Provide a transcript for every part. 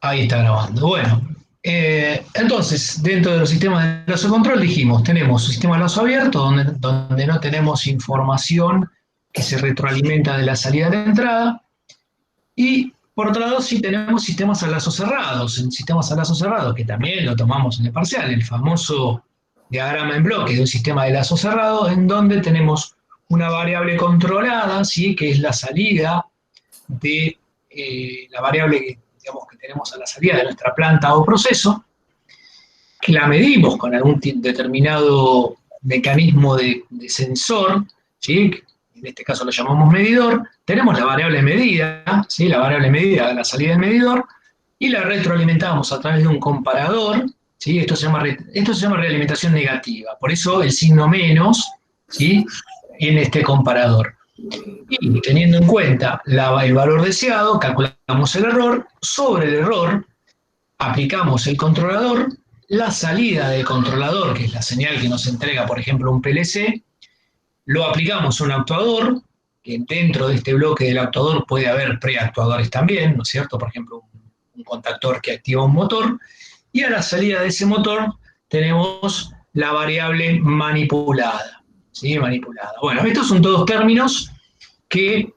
Ahí está grabando. Bueno, entonces, dentro de los sistemas de lazo de control dijimos, tenemos un sistema de lazo abierto donde no tenemos información que se retroalimenta de la salida de la entrada. Y por otro lado, sí tenemos sistemas a lazo cerrados. En sistemas a lazo cerrados, que también lo tomamos en el parcial, el famoso diagrama en bloque de un sistema de lazo cerrado, en donde tenemos una variable controlada, ¿sí? Que es la salida de la variable que, digamos, que tenemos a la salida de nuestra planta o proceso, que la medimos con algún determinado mecanismo de sensor, ¿sí? En este caso lo llamamos medidor. Tenemos la variable medida, ¿sí? La variable medida de la salida del medidor, y la retroalimentamos a través de un comparador, ¿sí? Esto se llama realimentación negativa, por eso el signo menos, ¿sí? En este comparador. Y teniendo en cuenta el valor deseado, calculamos el error, sobre el error aplicamos el controlador, la salida del controlador, que es la señal que nos entrega, por ejemplo, un PLC, lo aplicamos a un actuador, que dentro de este bloque del actuador puede haber preactuadores también, ¿no es cierto? Por ejemplo, un contactor que activa un motor, y a la salida de ese motor tenemos la variable manipulada, ¿sí? Manipulada. Bueno, estos son todos términos que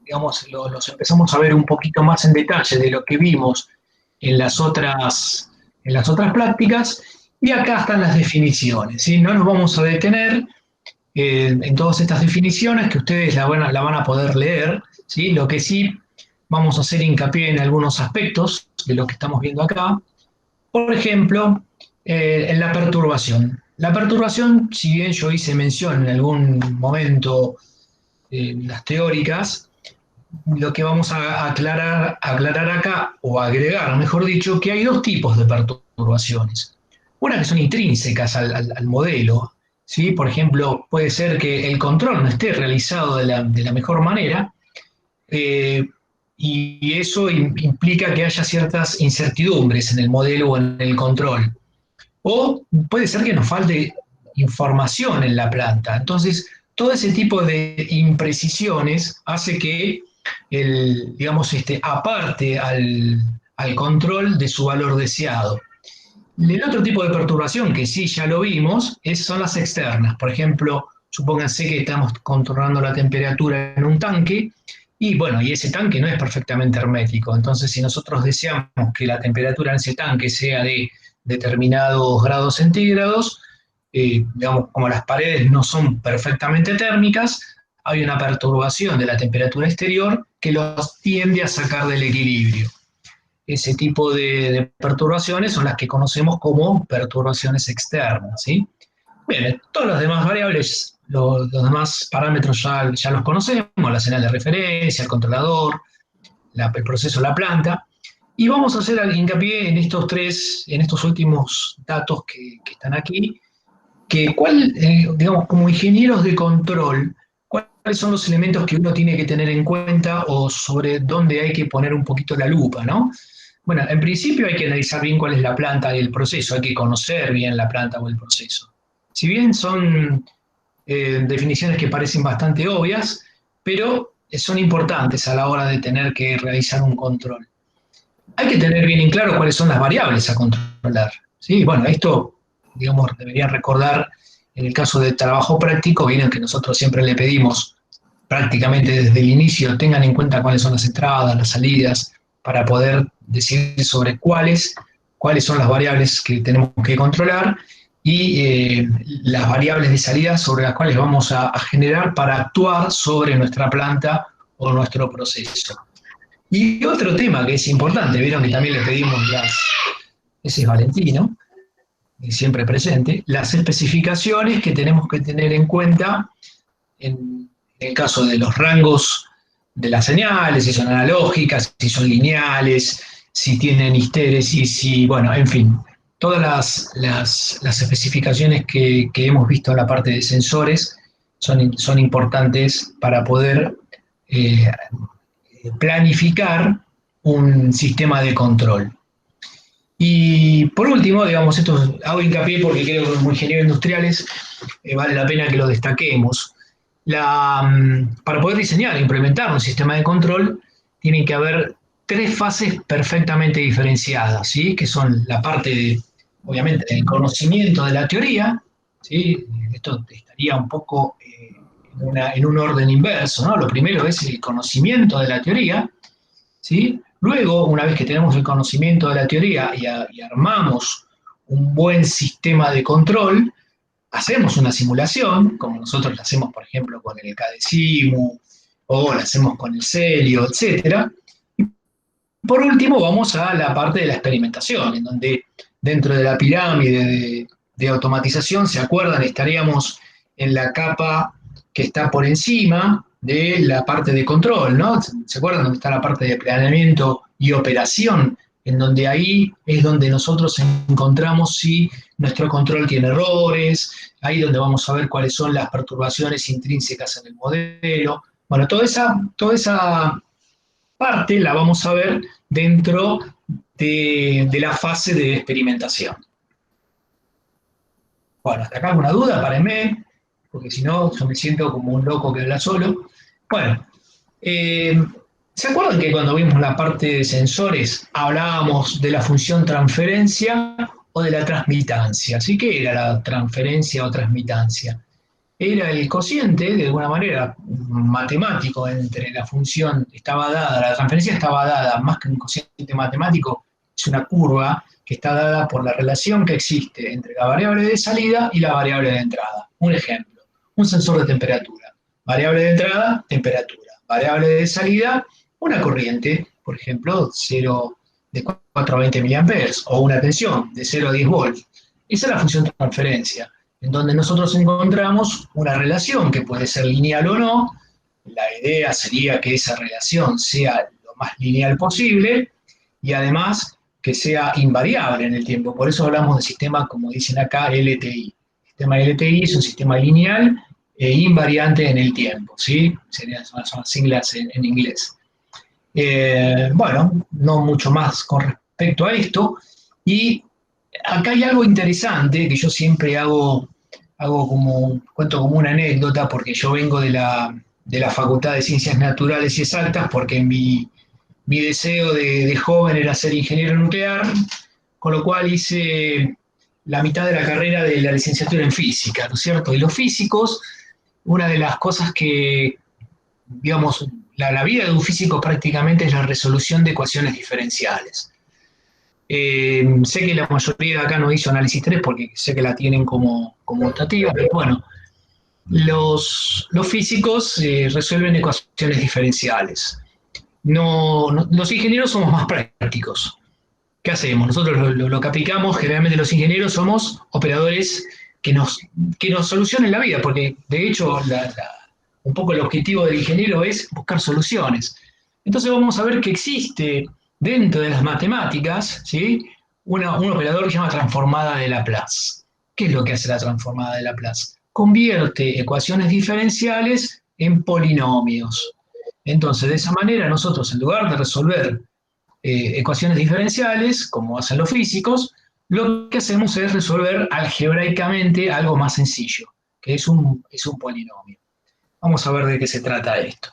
digamos, los empezamos a ver un poquito más en detalle de lo que vimos en las otras prácticas, y acá están las definiciones, ¿sí? No nos vamos a detener en todas estas definiciones, que ustedes la van a poder leer, ¿sí? Lo que sí vamos a hacer hincapié en algunos aspectos de lo que estamos viendo acá. Por ejemplo, en la perturbación. La perturbación, si bien yo hice mención en algún momento en las teóricas, lo que vamos a aclarar acá, o agregar, mejor dicho, que hay dos tipos de perturbaciones. Una que son intrínsecas al modelo, ¿sí? Por ejemplo, puede ser que el control no esté realizado de la mejor manera, eh, y eso implica que haya ciertas incertidumbres en el modelo o en el control. O puede ser que nos falte información en la planta. Entonces, todo ese tipo de imprecisiones hace que digamos, aparte al control de su valor deseado. El otro tipo de perturbación, que sí ya lo vimos, son las externas. Por ejemplo, supónganse que estamos controlando la temperatura en un tanque, y bueno, y ese tanque no es perfectamente hermético. Entonces, si nosotros deseamos que la temperatura en ese tanque sea de determinados grados centígrados, digamos, como las paredes no son perfectamente térmicas, hay una perturbación de la temperatura exterior que los tiende a sacar del equilibrio. Ese tipo de perturbaciones son las que conocemos como perturbaciones externas, ¿sí? Bien, todas las demás variables, los demás parámetros ya los conocemos, la señal de referencia, el controlador, el proceso, la planta, y vamos a hacer hincapié en en estos últimos datos que están aquí, que digamos, como ingenieros de control, cuáles son los elementos que uno tiene que tener en cuenta, o sobre dónde hay que poner un poquito la lupa, ¿no? Bueno, en principio hay que analizar bien cuál es la planta y el proceso, hay que conocer bien la planta o el proceso. Si bien son definiciones que parecen bastante obvias, pero son importantes a la hora de tener que realizar un control. Hay que tener bien en claro cuáles son las variables a controlar, ¿sí? Bueno, esto, digamos, deberían recordar en el caso de trabajo práctico, bien que nosotros siempre le pedimos prácticamente desde el inicio tengan en cuenta cuáles son las entradas, las salidas, para poder decidir sobre cuáles son las variables que tenemos que controlar, y las variables de salida sobre las cuales vamos a generar para actuar sobre nuestra planta o nuestro proceso. Y otro tema que es importante, vieron que también le pedimos ese es Valentino, siempre presente, las especificaciones que tenemos que tener en cuenta en el caso de los rangos de las señales, si son analógicas, si son lineales, si tienen histéresis, si, bueno, en fin, todas las especificaciones que hemos visto en la parte de sensores son importantes para poder eh, planificar un sistema de control. Y por último, digamos, esto hago hincapié porque creo que como ingenieros industriales vale la pena que lo destaquemos. Para poder diseñar e implementar un sistema de control, tienen que haber tres fases perfectamente diferenciadas, ¿sí? Que son la parte, obviamente, del conocimiento de la teoría, ¿sí? Esto estaría un poco en un orden inverso, ¿no? Lo primero es el conocimiento de la teoría, ¿sí? Luego, una vez que tenemos el conocimiento de la teoría y armamos un buen sistema de control, hacemos una simulación, como nosotros la hacemos, por ejemplo, con el CADESIMU, o la hacemos con el Celio, etcétera. Por último, vamos a la parte de la experimentación, en donde dentro de la pirámide de automatización, ¿se acuerdan? Estaríamos en la capa que está por encima de la parte de control, ¿no? ¿Se acuerdan? Donde está la parte de planeamiento y operación, en donde ahí es donde nosotros encontramos si nuestro control tiene errores, ahí donde vamos a ver cuáles son las perturbaciones intrínsecas en el modelo. Bueno, toda esa parte la vamos a ver dentro de la fase de experimentación. Bueno, ¿hasta acá alguna duda? Párenme, porque si no, yo me siento como un loco que habla solo. Bueno, ¿se acuerdan que cuando vimos la parte de sensores hablábamos de la función transferencia o de la transmitancia? ¿Sí? ¿Qué era la transferencia o transmitancia? Era el cociente, de alguna manera, matemático entre la función, estaba dada, la transferencia estaba dada, más que un cociente matemático, es una curva que está dada por la relación que existe entre la variable de salida y la variable de entrada. Un ejemplo, un sensor de temperatura. Variable de entrada, temperatura. Variable de salida, una corriente, por ejemplo, 0 de 4 a 20 miliamperes, o una tensión de 0 a 10 volts. Esa es la función de transferencia, en donde nosotros encontramos una relación que puede ser lineal o no. La idea sería que esa relación sea lo más lineal posible y además que sea invariable en el tiempo. Por eso hablamos de sistema, como dicen acá, LTI. El sistema LTI es un sistema lineal e invariante en el tiempo, ¿sí? Son las siglas en inglés. Bueno, no mucho más con respecto a esto. Y acá hay algo interesante que yo siempre cuento como una anécdota, porque yo vengo de la Facultad de Ciencias Naturales y Exactas, porque mi deseo de joven era ser ingeniero nuclear, con lo cual hice la mitad de la carrera de la licenciatura en física, ¿no es cierto? Y los físicos, una de las cosas que, digamos, la vida de un físico prácticamente es la resolución de ecuaciones diferenciales. Sé que la mayoría de acá no hizo análisis 3 porque sé que la tienen como optativa, pero bueno, los físicos resuelven ecuaciones diferenciales. Los ingenieros somos más prácticos. ¿Qué hacemos? Nosotros lo que aplicamos, generalmente los ingenieros somos operadores que nos solucionen la vida, porque de hecho un poco el objetivo del ingeniero es buscar soluciones. Entonces vamos a ver que existe dentro de las matemáticas, ¿sí? Un operador que se llama transformada de Laplace. ¿Qué es lo que hace la transformada de Laplace? Convierte ecuaciones diferenciales en polinomios. Entonces, de esa manera, nosotros, en lugar de resolver ecuaciones diferenciales, como hacen los físicos, lo que hacemos es resolver algebraicamente algo más sencillo, que es un polinomio. Vamos a ver de qué se trata esto.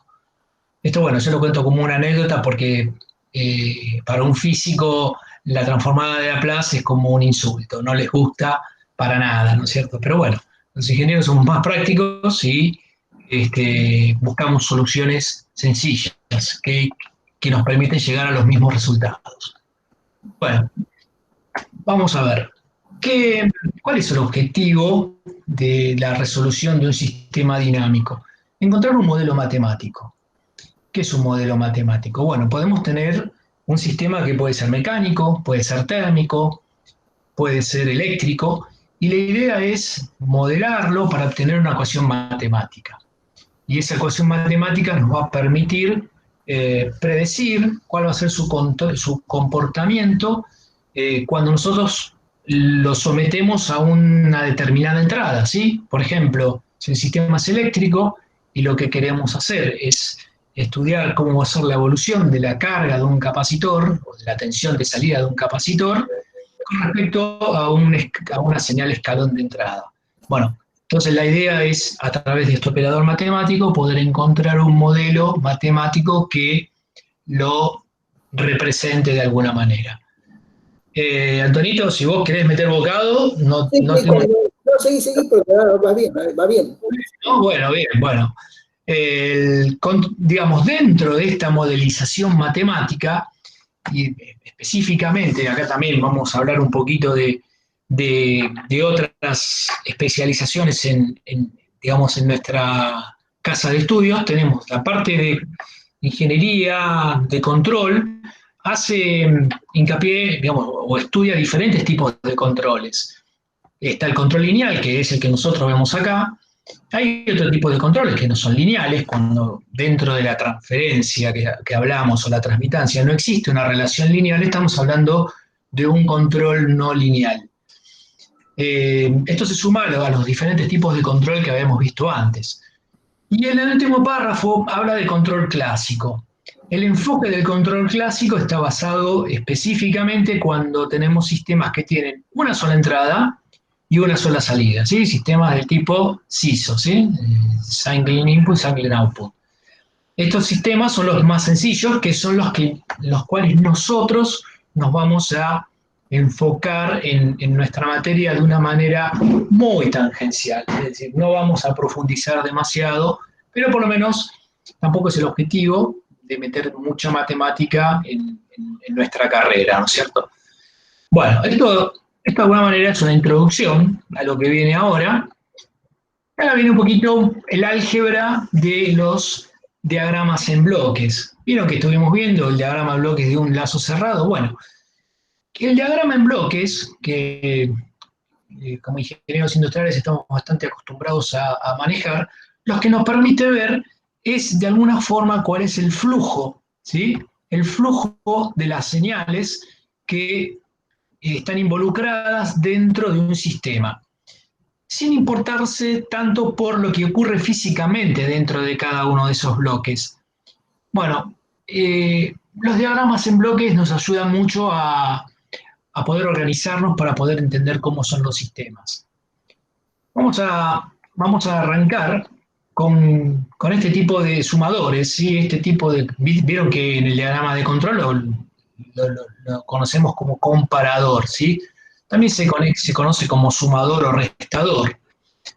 Esto, bueno, yo lo cuento como una anécdota porque para un físico la transformada de Laplace es como un insulto, no les gusta para nada, ¿no es cierto? Pero bueno, los ingenieros somos más prácticos y buscamos soluciones sencillas que nos permiten llegar a los mismos resultados. Bueno, vamos a ver. ¿Cuál es el objetivo de la resolución de un sistema dinámico? Encontrar un modelo matemático. ¿Qué es un modelo matemático? Bueno, podemos tener un sistema que puede ser mecánico, puede ser térmico, puede ser eléctrico, y la idea es modelarlo para obtener una ecuación matemática. Y esa ecuación matemática nos va a permitir predecir cuál va a ser su comportamiento cuando nosotros lo sometemos a una determinada entrada, ¿sí? Por ejemplo, si el sistema es eléctrico y lo que queremos hacer es estudiar cómo va a ser la evolución de la carga de un capacitor o de la tensión de salida de un capacitor con respecto a una señal escalón de entrada. Bueno, entonces la idea es, a través de este operador matemático, poder encontrar un modelo matemático que lo represente de alguna manera. Antonito, si vos querés meter bocado, no, Sí, no tengo... no, seguí, porque va bien, va bien. No, bueno, bien, bueno. Digamos, dentro de esta modelización matemática, y específicamente, acá también vamos a hablar un poquito de otras especializaciones digamos, en nuestra casa de estudios, tenemos la parte de ingeniería de control, hace hincapié, digamos, o estudia diferentes tipos de controles. Está el control lineal, que es el que nosotros vemos acá. Hay otro tipo de controles que no son lineales, cuando dentro de la transferencia que hablamos o la transmitancia no existe una relación lineal, estamos hablando de un control no lineal. Esto se suma a los diferentes tipos de control que habíamos visto antes. Y en el último párrafo habla de control clásico. El enfoque del control clásico está basado específicamente cuando tenemos sistemas que tienen una sola entrada y una sola salida, ¿sí? Sistemas del tipo SISO, ¿sí? Single Input, Single Output. Estos sistemas son los más sencillos, que son los cuales nosotros nos vamos a enfocar en nuestra materia de una manera muy tangencial. Es decir, no vamos a profundizar demasiado, pero por lo menos tampoco es el objetivo de meter mucha matemática en nuestra carrera, ¿no es cierto? Bueno, esto de alguna manera es una introducción a lo que viene ahora. Ahora viene un poquito el álgebra de los diagramas en bloques. ¿Vieron que estuvimos viendo el diagrama de bloques de un lazo cerrado? Bueno, el diagrama en bloques, que como ingenieros industriales estamos bastante acostumbrados a manejar, lo que nos permite ver es de alguna forma cuál es el flujo, ¿sí? El flujo de las señales que están involucradas dentro de un sistema, sin importarse tanto por lo que ocurre físicamente dentro de cada uno de esos bloques. Bueno, los diagramas en bloques nos ayudan mucho a poder organizarnos para poder entender cómo son los sistemas. Vamos a arrancar con este tipo de sumadores, ¿sí? Este tipo de, vieron que en el diagrama de control lo conocemos como comparador, ¿sí? También se conoce como sumador o restador.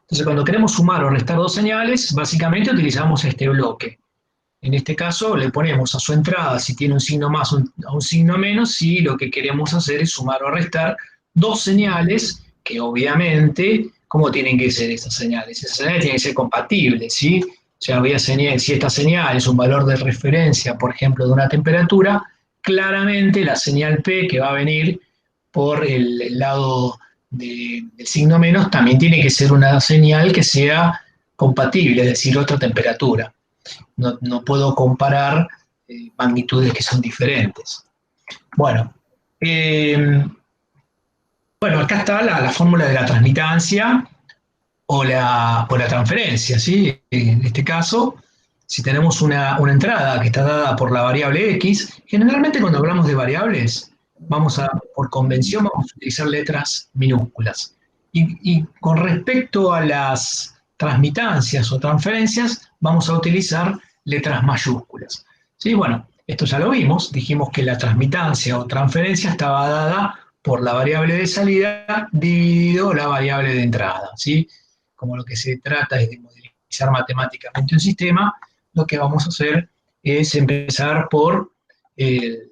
Entonces, cuando queremos sumar o restar dos señales, básicamente utilizamos este bloque. En este caso, le ponemos a su entrada, si tiene un signo más o un signo menos, si lo que queremos hacer es sumar o restar dos señales que obviamente, ¿cómo tienen que ser esas señales? Esas señales tienen que ser compatibles, ¿sí? O sea, si esta señal es un valor de referencia, por ejemplo, de una temperatura, claramente la señal P que va a venir por el lado del signo menos también tiene que ser una señal que sea compatible, es decir, otra temperatura. No puedo comparar magnitudes que son diferentes. Bueno, bueno, acá está la fórmula de la transmitancia o la transferencia, ¿sí? En este caso, si tenemos una entrada que está dada por la variable x, generalmente cuando hablamos de variables, por convención, vamos a utilizar letras minúsculas. Y con respecto a las transmitancias o transferencias, vamos a utilizar letras mayúsculas. ¿Sí? Bueno, esto ya lo vimos, dijimos que la transmitancia o transferencia estaba dada por la variable de salida dividido la variable de entrada, ¿sí? Como lo que se trata es de modelizar matemáticamente un sistema, lo que vamos a hacer es empezar por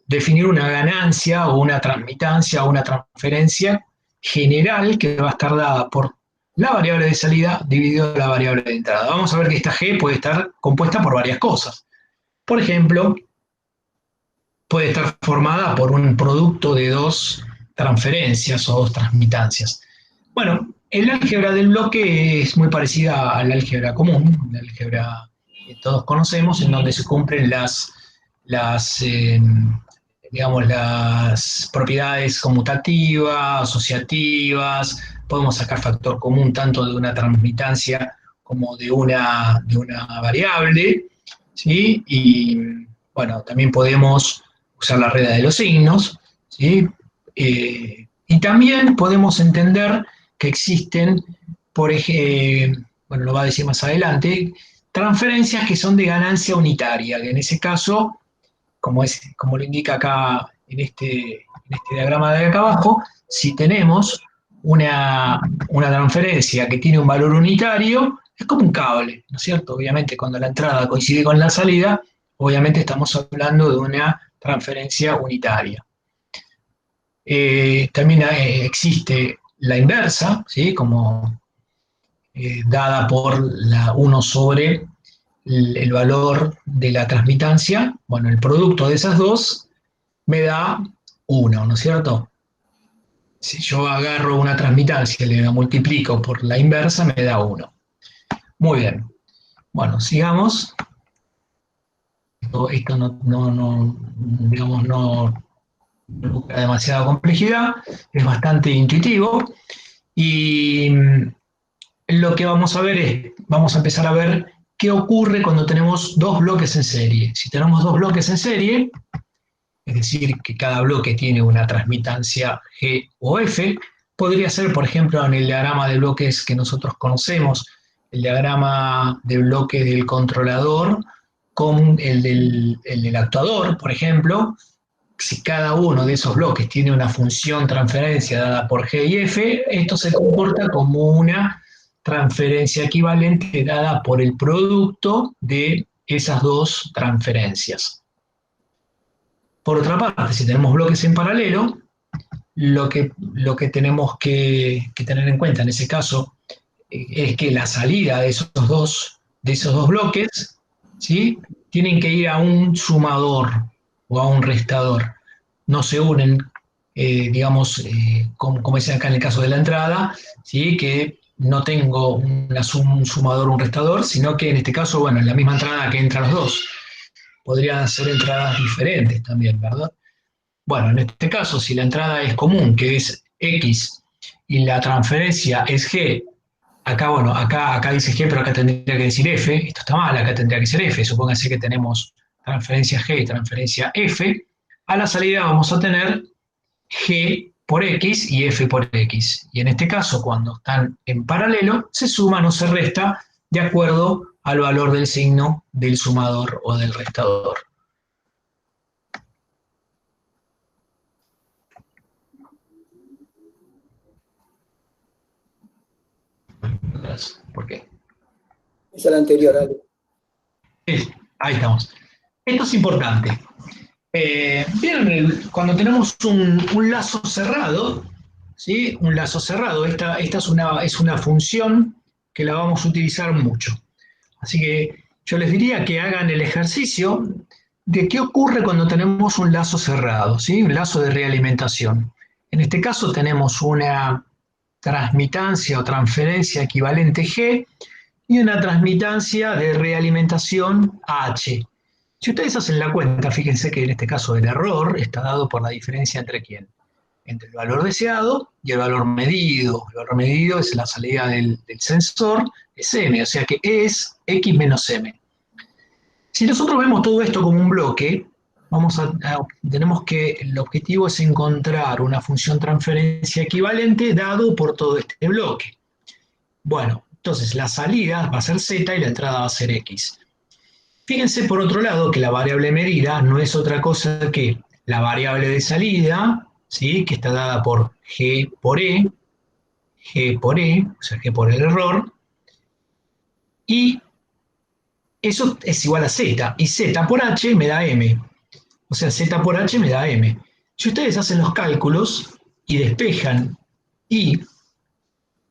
definir una ganancia o una transmitancia o una transferencia general que va a estar dada por la variable de salida dividido la variable de entrada. Vamos a ver que esta G puede estar compuesta por varias cosas. Por ejemplo, puede estar formada por un producto de dos transferencias o dos transmitancias. Bueno, el álgebra del bloque es muy parecida al álgebra común, la álgebra que todos conocemos, en donde se cumplen las, digamos, las propiedades conmutativas, asociativas, podemos sacar factor común tanto de una transmitancia como de una variable, ¿sí? Y bueno, también podemos usar la regla de los signos, ¿sí? Y también podemos entender que existen, por ejemplo, bueno, lo va a decir más adelante, transferencias que son de ganancia unitaria, que en ese caso como lo indica acá en este diagrama de acá abajo, si tenemos una transferencia que tiene un valor unitario, es como un cable, ¿no es cierto? Obviamente cuando la entrada coincide con la salida, obviamente estamos hablando de una transferencia unitaria. También existe la inversa, ¿sí? Como dada por la 1 sobre el valor de la transmitancia. Bueno, el producto de esas dos me da 1, ¿no es cierto? Si yo agarro una transmitancia y le la multiplico por la inversa, me da 1. Muy bien. Bueno, sigamos. Esto digamos, no busca demasiada complejidad, es bastante intuitivo. Y lo que vamos a ver es, vamos a empezar a ver qué ocurre cuando tenemos dos bloques en serie. Si tenemos dos bloques en serie, es decir, que cada bloque tiene una transmitancia G o F, podría ser, por ejemplo, en el diagrama de bloques que nosotros conocemos, el diagrama de bloques del controlador con el del actuador, por ejemplo. Si cada uno de esos bloques tiene una función transferencia dada por G y F, esto se comporta como una transferencia equivalente dada por el producto de esas dos transferencias. Por otra parte, si tenemos bloques en paralelo, lo que tenemos que tener en cuenta en ese caso es que la salida de esos dos bloques, ¿sí? Tienen que ir a un sumador o a un restador. No se unen, digamos, como es acá en el caso de la entrada, ¿sí? Que no tengo un sumador o un restador, sino que en este caso, bueno, en la misma entrada que entran los dos. Podrían ser entradas diferentes también, ¿verdad? Bueno, en este caso, si la entrada es común, que es X, y la transferencia es G, acá, bueno, acá dice G, pero acá tendría que decir F, esto está mal, acá tendría que ser F, supónganse que tenemos transferencia G y transferencia F, a la salida vamos a tener G por X y F por X. Y en este caso, cuando están en paralelo, se suma, no se resta, de acuerdo al valor del signo del sumador o del restador. ¿Por qué? Esa es la anterior, Ale. Ahí estamos. Esto es importante. ¿Vieron cuando tenemos un lazo cerrado? ¿Sí? Un lazo cerrado. Esta es una función que la vamos a utilizar mucho. Así que yo les diría que hagan el ejercicio de qué ocurre cuando tenemos un lazo cerrado, ¿sí? Un lazo de realimentación. En este caso tenemos una transmitancia o transferencia equivalente G y una transmitancia de realimentación H. Si ustedes hacen la cuenta, fíjense que en este caso el error está dado por la diferencia entre quién, entre el valor deseado y el valor medido. El valor medido es la salida del sensor, es m, o sea que es x menos m. Si nosotros vemos todo esto como un bloque, tenemos que el objetivo es encontrar una función transferencia equivalente dado por todo este bloque. Bueno, entonces la salida va a ser z y la entrada va a ser x. Fíjense por otro lado que la variable medida no es otra cosa que la variable de salida, ¿sí? Que está dada por G por E, o sea, G por el error, y eso es igual a Z, y Z por H me da M, o sea, Z por H me da M. Si ustedes hacen los cálculos y despejan y le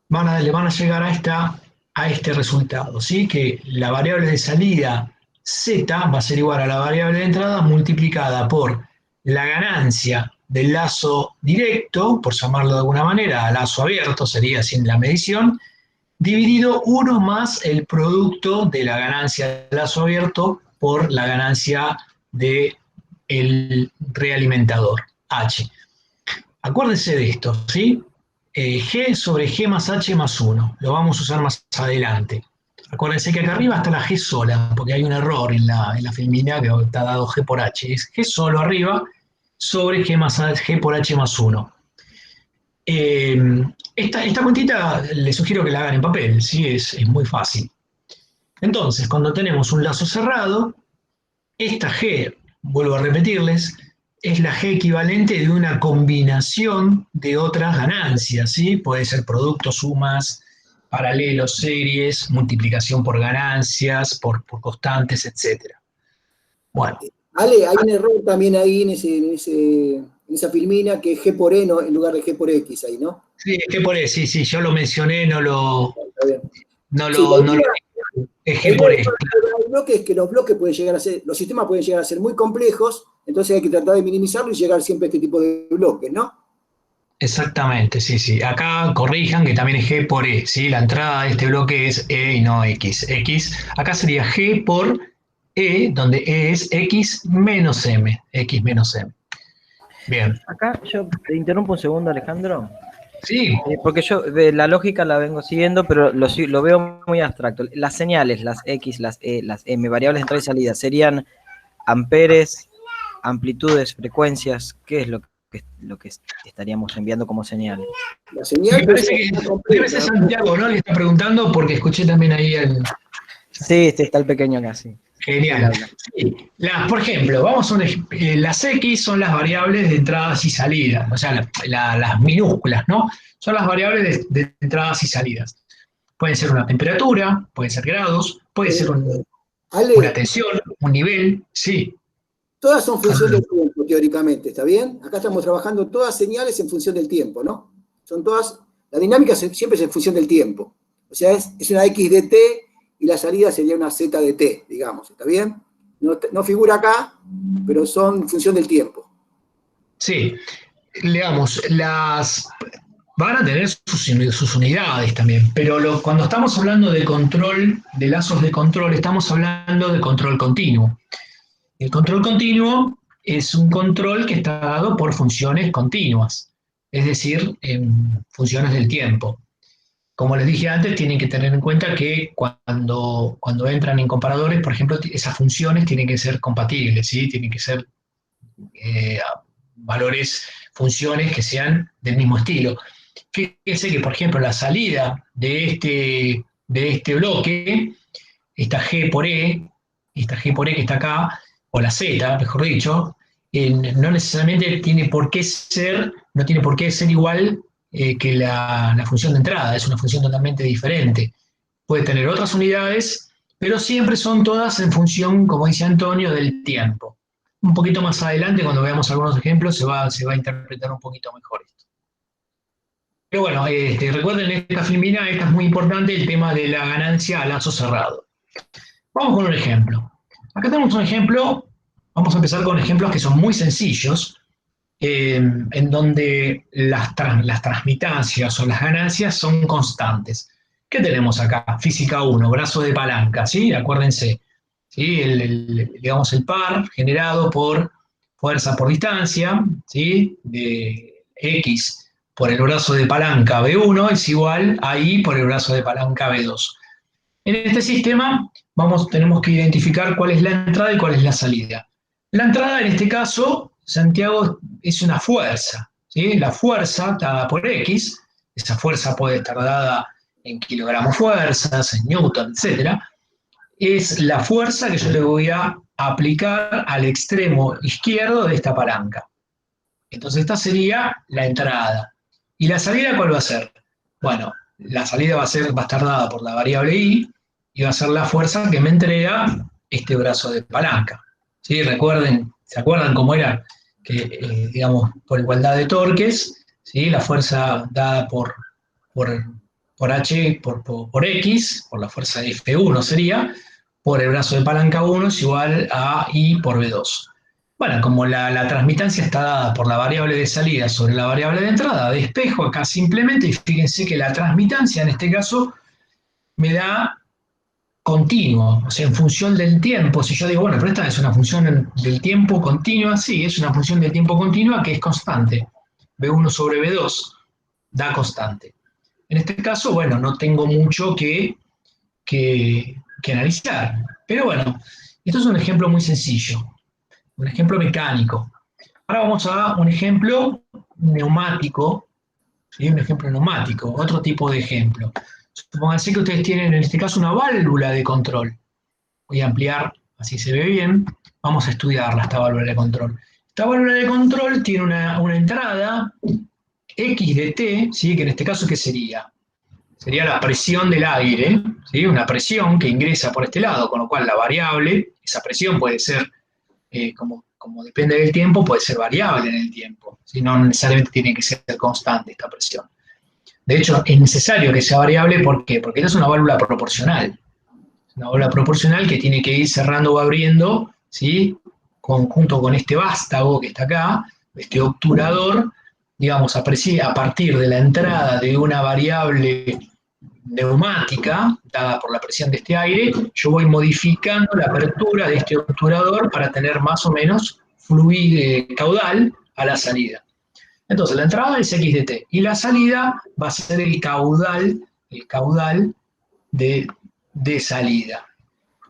van a llegar a este resultado, ¿sí? Que la variable de salida Z va a ser igual a la variable de entrada multiplicada por la ganancia del lazo directo, por llamarlo de alguna manera, lazo abierto sería sin la medición, dividido 1 más el producto de la ganancia del lazo abierto por la ganancia del realimentador, H. Acuérdense de esto, ¿sí? G sobre G más H más 1. Lo vamos a usar más adelante. Acuérdense que acá arriba está la G sola, porque hay un error en la filmina que está dado G por H. Es G solo arriba sobre G por H más 1. Esta cuentita les sugiero que la hagan en papel, ¿sí? Es muy fácil. Entonces, cuando tenemos un lazo cerrado, esta G vuelvo a repetirles, es la G equivalente de una combinación de otras ganancias, ¿sí? Puede ser productos, sumas, paralelos, series, multiplicación por ganancias, por constantes, etcétera. Bueno, Ale, hay un error también ahí en esa filmina que es G por E no, en lugar de G por X ahí, ¿no? sí, es que por eso, sí, sí, yo lo mencioné, Está bien. no Sí, lo, no lo es la G idea por de E. los bloques es que los bloques pueden llegar a ser, los sistemas pueden llegar a ser muy complejos, entonces hay que tratar de minimizarlo y llegar siempre a este tipo de bloques, ¿no? Exactamente, sí, sí. Acá corrijan que también es G por E, ¿sí? La entrada de este bloque es E y no X. X, acá sería G por E, donde E es X menos M. X menos M. Bien. Acá yo te interrumpo un segundo, Alejandro, Sí, porque yo de la lógica la vengo siguiendo, pero lo veo muy abstracto. Las señales, las X, las E, las M, variables de entrada y salida, serían amperes, amplitudes, frecuencias. ¿Qué es lo que estaríamos enviando como señal? La señal me puede parece ser que más debe ser compleja. Santiago, ¿no? El que está preguntando porque escuché también ahí el... Sí, este está el pequeño acá, sí. Él Genial. habla. Sí, por ejemplo, vamos a las X son las variables de entradas y salidas, o sea, las minúsculas, ¿no? Son las variables de entradas y salidas. Puede ser una temperatura, puede ser grados, puede ser una Ale, tensión, un nivel, sí. todas son función del tiempo, teóricamente, ¿está bien? Acá estamos trabajando todas señales en función del tiempo, ¿no? Son todas, la dinámica siempre es en función del tiempo. O sea, es una X de T y la salida sería una Z de T, digamos, ¿está bien? No figura acá, pero son en función del tiempo. Sí, digamos, van a tener sus unidades también, pero cuando estamos hablando de control, de lazos de control, estamos hablando de control continuo. El control continuo es un control que está dado por funciones continuas, es decir, en funciones del tiempo. Como les dije antes, tienen que tener en cuenta que cuando entran en comparadores, por ejemplo, esas funciones tienen que ser compatibles, ¿sí? Tienen que ser eh, valores, funciones que sean del mismo estilo. Fíjense que, por ejemplo, la salida de este bloque, esta G por E que está acá, o la Z, mejor dicho, no necesariamente no tiene por qué ser igual que la función de entrada, es una función totalmente diferente. Puede tener otras unidades, pero siempre son todas en función, como dice Antonio, del tiempo. Un poquito más adelante, cuando veamos algunos ejemplos, se va a interpretar un poquito mejor esto. Pero bueno, recuerden esta filmina, esta es muy importante, el tema de la ganancia a lazo cerrado. Vamos con un ejemplo. Acá tenemos un ejemplo, vamos a empezar con ejemplos que son muy sencillos, en donde las transmitancias o las ganancias son constantes. ¿Qué tenemos acá? Física 1, brazo de palanca, ¿sí? Acuérdense, ¿sí? Digamos el par generado por fuerza por distancia, ¿sí? De X por el brazo de palanca B1 es igual a Y por el brazo de palanca B2. En este sistema tenemos que identificar cuál es la entrada y cuál es la salida. La entrada, en este caso, Santiago, es una fuerza, ¿sí? La fuerza dada por X, esa fuerza puede estar dada en kilogramos fuerzas, en newton, etcétera, es la fuerza que yo le voy a aplicar al extremo izquierdo de esta palanca. Entonces esta sería la entrada. ¿Y la salida cuál va a ser? Bueno, la salida va a estar dada por la variable y va a ser la fuerza que me entrega este brazo de palanca. ¿Sí? Recuerden, ¿se acuerdan cómo era? Que, digamos, por igualdad de torques, ¿sí? La fuerza dada por, por H, por X, por la fuerza de F1 sería, por el brazo de palanca 1 es igual a I por B2. Bueno, como la transmitancia está dada por la variable de salida sobre la variable de entrada, despejo acá simplemente y fíjense que la transmitancia en este caso me da continuo, o sea, en función del tiempo. Si yo digo, bueno, pero esta es una función del tiempo continua, sí, es una función del tiempo continua que es constante. B1 sobre B2 da constante. En este caso, bueno, no tengo mucho que analizar. Pero bueno, esto es un ejemplo muy sencillo, un ejemplo mecánico. Ahora vamos a un ejemplo neumático, ¿sí? Un ejemplo neumático, otro tipo de ejemplo. Supónganse que ustedes tienen en este caso una válvula de control. Voy a ampliar así se ve bien. Vamos a estudiarla, esta válvula de control. Esta válvula de control tiene una entrada X de T, ¿sí? Que en este caso, ¿qué sería? Sería la presión del aire, ¿sí? Una presión que ingresa por este lado, con lo cual la variable, esa presión puede ser, como depende del tiempo, puede ser variable en el tiempo, ¿sí? No necesariamente tiene que ser constante esta presión. De hecho, es necesario que sea variable, ¿por qué? Porque esta es una válvula proporcional. Una válvula proporcional que tiene que ir cerrando o abriendo, ¿sí? Junto con este vástago que está acá, este obturador, digamos, a partir de la entrada de una variable neumática, dada por la presión de este aire, yo voy modificando la apertura de este obturador para tener más o menos fluido caudal a la salida. Entonces, la entrada es X de T, y la salida va a ser el caudal de salida.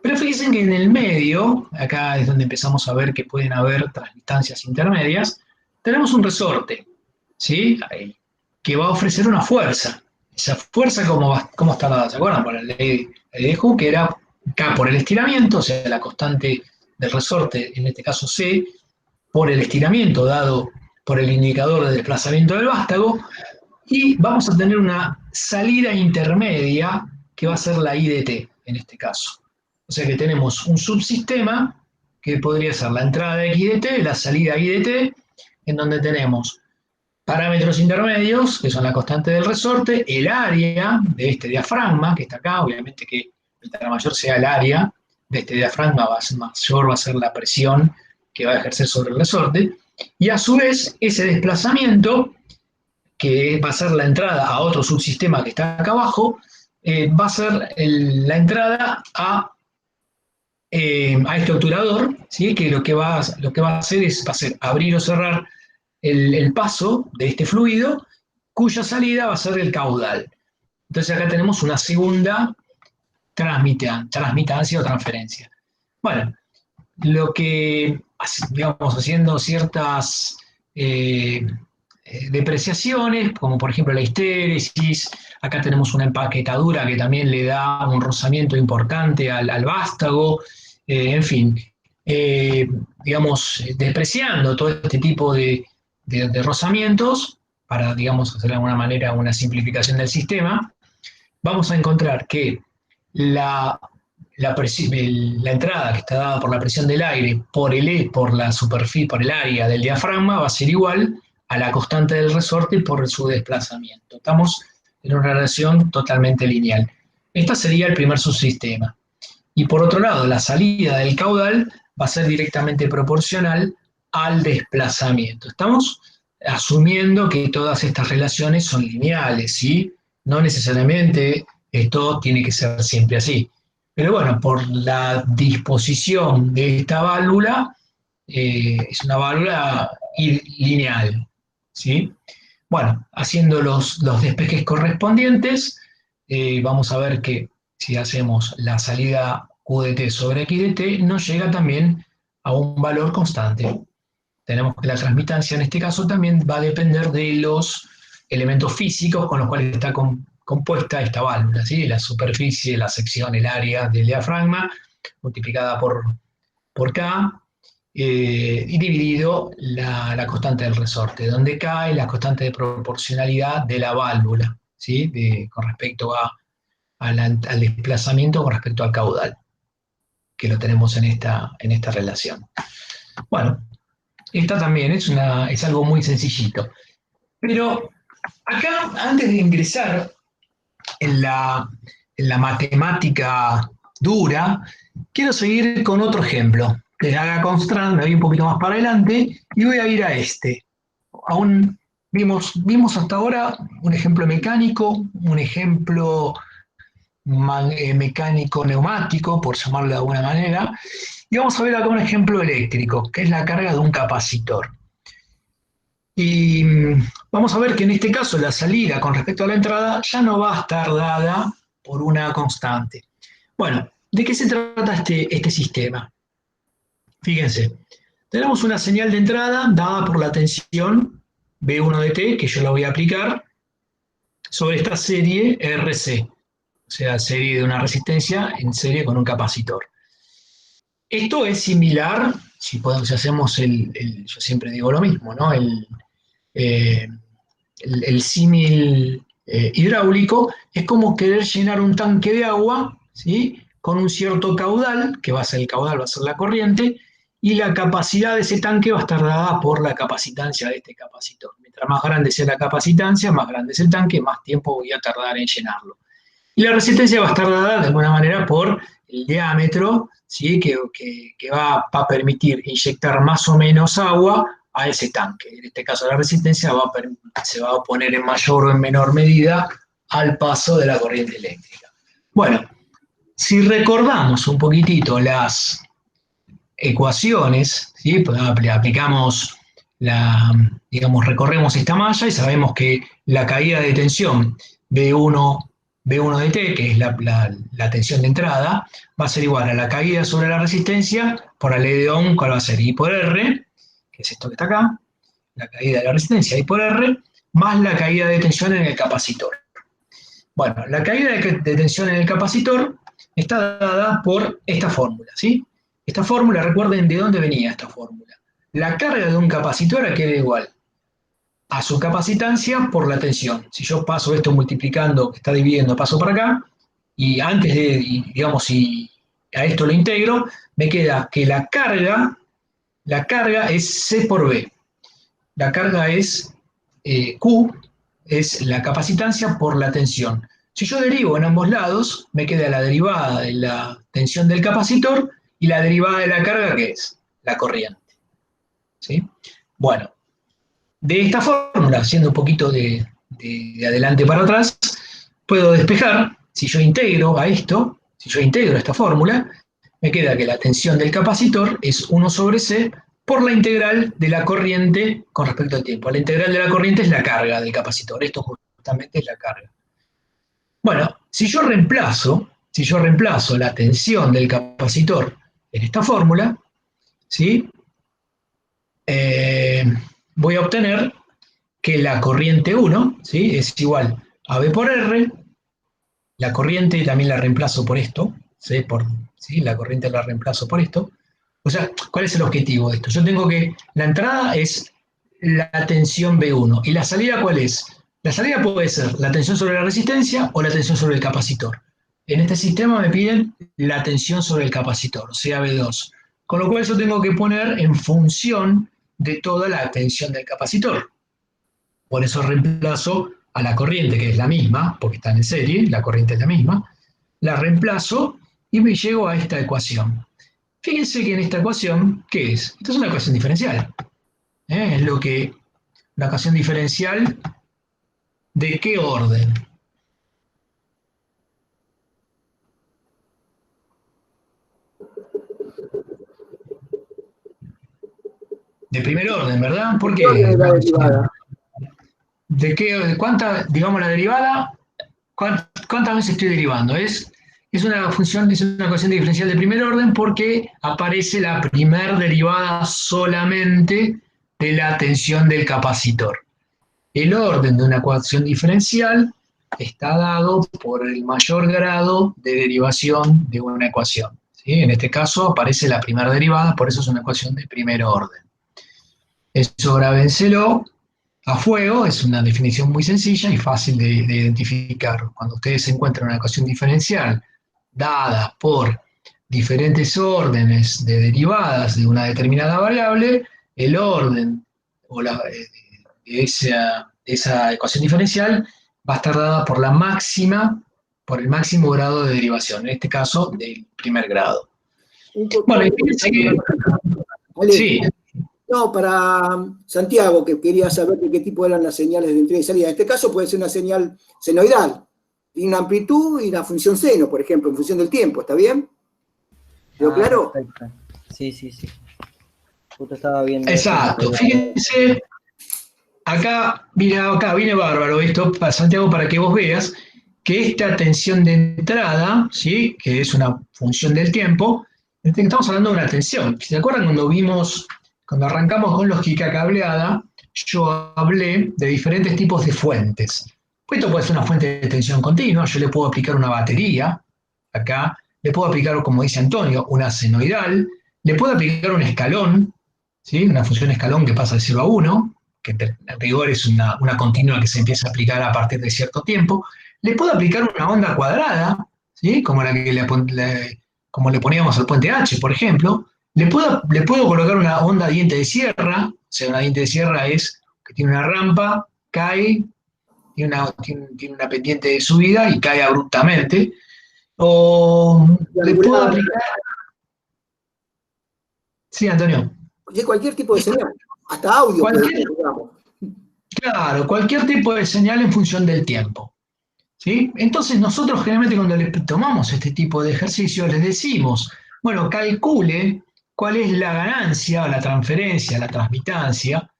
Pero fíjense que en el medio, acá es donde empezamos a ver que pueden haber transdistancias intermedias, tenemos un resorte, ¿sí? Que va a ofrecer una fuerza. Esa fuerza, ¿cómo está dada? ¿Se acuerdan? Por la ley de Hooke, que era K por el estiramiento, o sea, la constante del resorte, en este caso C, por el estiramiento dado por el indicador de desplazamiento del vástago, y vamos a tener una salida intermedia que va a ser la I de T, en este caso. O sea que tenemos un subsistema que podría ser la entrada de X de T, la salida I de T, en donde tenemos parámetros intermedios, que son la constante del resorte, el área de este diafragma, que está acá, obviamente que mientras mayor sea el área de este diafragma, mayor va a ser la presión que va a ejercer sobre el resorte, y a su vez ese desplazamiento, que va a ser la entrada a otro subsistema que está acá abajo, va a ser la entrada a este obturador, ¿sí? Que lo que va a hacer es abrir o cerrar el paso de este fluido, cuya salida va a ser el caudal. Entonces acá tenemos una segunda transmitancia o transferencia. Bueno, lo que, digamos, haciendo ciertas depreciaciones, como por ejemplo la histéresis, acá tenemos una empaquetadura que también le da un rozamiento importante al vástago, en fin, digamos, despreciando todo este tipo de rozamientos, para, digamos, hacer de alguna manera una simplificación del sistema, vamos a encontrar que la entrada que está dada por la presión del aire por la superficie, por el área del diafragma, va a ser igual a la constante del resorte por su desplazamiento. Estamos en una relación totalmente lineal. Este sería el primer subsistema. Y por otro lado, la salida del caudal va a ser directamente proporcional al desplazamiento. Estamos asumiendo que todas estas relaciones son lineales, ¿sí? No necesariamente esto tiene que ser siempre así. Pero bueno, por la disposición de esta válvula, es una válvula lineal, ¿sí? Bueno, haciendo los despejes correspondientes, vamos a ver que si hacemos la salida Q de T sobre X de T, nos llega también a un valor constante. Tenemos que la transmitancia en este caso también va a depender de los elementos físicos con los cuales está compuesta esta válvula, ¿sí? La superficie, la sección, el área del diafragma, multiplicada por K, y dividido la constante del resorte, donde K es la constante de proporcionalidad de la válvula, ¿sí? Con respecto al desplazamiento con respecto al caudal, que lo tenemos en esta relación. Bueno, esta también es algo muy sencillito. Pero acá, antes de ingresar en la matemática dura, quiero seguir con otro ejemplo. Que haga constar, me voy un poquito más para adelante y voy a ir a este. Vimos hasta ahora un ejemplo mecánico, un ejemplo mecánico neumático, por llamarlo de alguna manera, y vamos a ver acá un ejemplo eléctrico, que es la carga de un capacitor. Y vamos a ver que en este caso la salida con respecto a la entrada ya no va a estar dada por una constante. Bueno, ¿de qué se trata este sistema? Fíjense, tenemos una señal de entrada dada por la tensión B1 de T, que yo la voy a aplicar sobre esta serie RC, o sea, serie de una resistencia en serie con un capacitor. Esto es similar, si hacemos yo siempre digo lo mismo, ¿no? Eh, el símil hidráulico es como querer llenar un tanque de agua, ¿sí? Con un cierto caudal, que va a ser el caudal, va a ser la corriente, y la capacidad de ese tanque va a estar dada por la capacitancia de este capacitor. Mientras más grande sea la capacitancia, más grande es el tanque, más tiempo voy a tardar en llenarlo. Y la resistencia va a estar dada de alguna manera por el diámetro, ¿sí? que va a permitir inyectar más o menos agua a ese tanque. En este caso la resistencia se va a oponer en mayor o en menor medida al paso de la corriente eléctrica. Bueno, si recordamos un poquitito las ecuaciones, ¿sí? Pues aplicamos digamos, recorremos esta malla y sabemos que la caída de tensión B1 de T, que es la tensión de entrada, va a ser igual a la caída sobre la resistencia por la ley de Ohm, ¿cuál va a ser? I por R, que es esto que está acá, la caída de la resistencia, I por R, más la caída de tensión en el capacitor. Bueno, la caída de tensión en el capacitor está dada por esta fórmula, ¿sí? Esta fórmula, recuerden de dónde venía esta fórmula. La carga de un capacitor aquí era igual a su capacitancia por la tensión. Si yo paso esto multiplicando, que está dividiendo, paso para acá, y antes de, digamos, si a esto lo integro, me queda que la carga es C por B. La carga es Q, es la capacitancia por la tensión. Si yo derivo en ambos lados, me queda la derivada de la tensión del capacitor y la derivada de la carga, que es la corriente. ¿Sí? Bueno, de esta fórmula, haciendo un poquito de adelante para atrás, puedo despejar, si yo integro a esto, si yo integro esta fórmula, me queda que la tensión del capacitor es 1 sobre C por la integral de la corriente con respecto al tiempo. La integral de la corriente es la carga del capacitor, esto justamente es la carga. Bueno, si yo reemplazo la tensión del capacitor en esta fórmula, ¿sí? Voy a obtener que la corriente 1, ¿sí? Es igual a B por R, la corriente también la reemplazo por esto, ¿sí? ¿Sí? La corriente la reemplazo por esto. O sea, ¿cuál es el objetivo de esto? Yo tengo que, la entrada es la tensión B1, ¿y la salida cuál es? La salida puede ser la tensión sobre la resistencia o la tensión sobre el capacitor. En este sistema me piden la tensión sobre el capacitor, o sea, B2. Con lo cual yo tengo que poner en función de toda la tensión del capacitor. Por eso reemplazo a la corriente, que es la misma, porque están en serie, la corriente es la misma, la reemplazo y me llego a esta ecuación. Fíjense que en esta ecuación, ¿qué es? Esta es una ecuación diferencial. Es una ecuación diferencial, ¿de qué orden? De primer orden, ¿verdad? ¿Por qué? Digamos, la derivada, ¿cuántas veces estoy derivando? Es una ecuación diferencial de primer orden porque aparece la primer derivada solamente de la tensión del capacitor. El orden de una ecuación diferencial está dado por el mayor grado de derivación de una ecuación, ¿sí? En este caso aparece la primera derivada, por eso es una ecuación de primer orden. Eso grábenselo a fuego, es una definición muy sencilla y fácil de identificar. Cuando ustedes encuentran una ecuación diferencial dada por diferentes órdenes de derivadas de una determinada variable, el orden o esa ecuación diferencial va a estar dada por el máximo grado de derivación, en este caso del primer grado. Bueno, y fíjense que... Sí. No, para Santiago, que quería saber de qué tipo eran las señales de entrada y salida. En este caso puede ser una señal senoidal, y una amplitud y una función seno, por ejemplo, en función del tiempo, ¿está bien? ¿Quedó claro? Perfecto. Sí. Justo estaba viendo. Exacto, fíjense, acá viene bárbaro esto, para Santiago, para que vos veas que esta tensión de entrada, ¿sí? Que es una función del tiempo, estamos hablando de una tensión. ¿Se acuerdan cuando arrancamos con lógica cableada, yo hablé de diferentes tipos de fuentes? Pues esto puede ser una fuente de tensión continua, yo le puedo aplicar una batería, acá le puedo aplicar, como dice Antonio, una senoidal, le puedo aplicar un escalón, ¿sí? Una función escalón que pasa de 0 a 1, que en rigor es una continua que se empieza a aplicar a partir de cierto tiempo. Le puedo aplicar una onda cuadrada, ¿sí? Como como le poníamos al puente H, por ejemplo. Le puedo colocar una onda diente de sierra, o sea, una diente de sierra es que tiene una rampa, cae, tiene una pendiente de subida y cae abruptamente. O le puedo aplicar... Sí, Antonio. De cualquier tipo de señal, hasta audio. Claro, cualquier tipo de señal en función del tiempo. ¿Sí? Entonces nosotros generalmente cuando les tomamos este tipo de ejercicios les decimos, bueno, calcule cuál es la ganancia, la transferencia, la transmitancia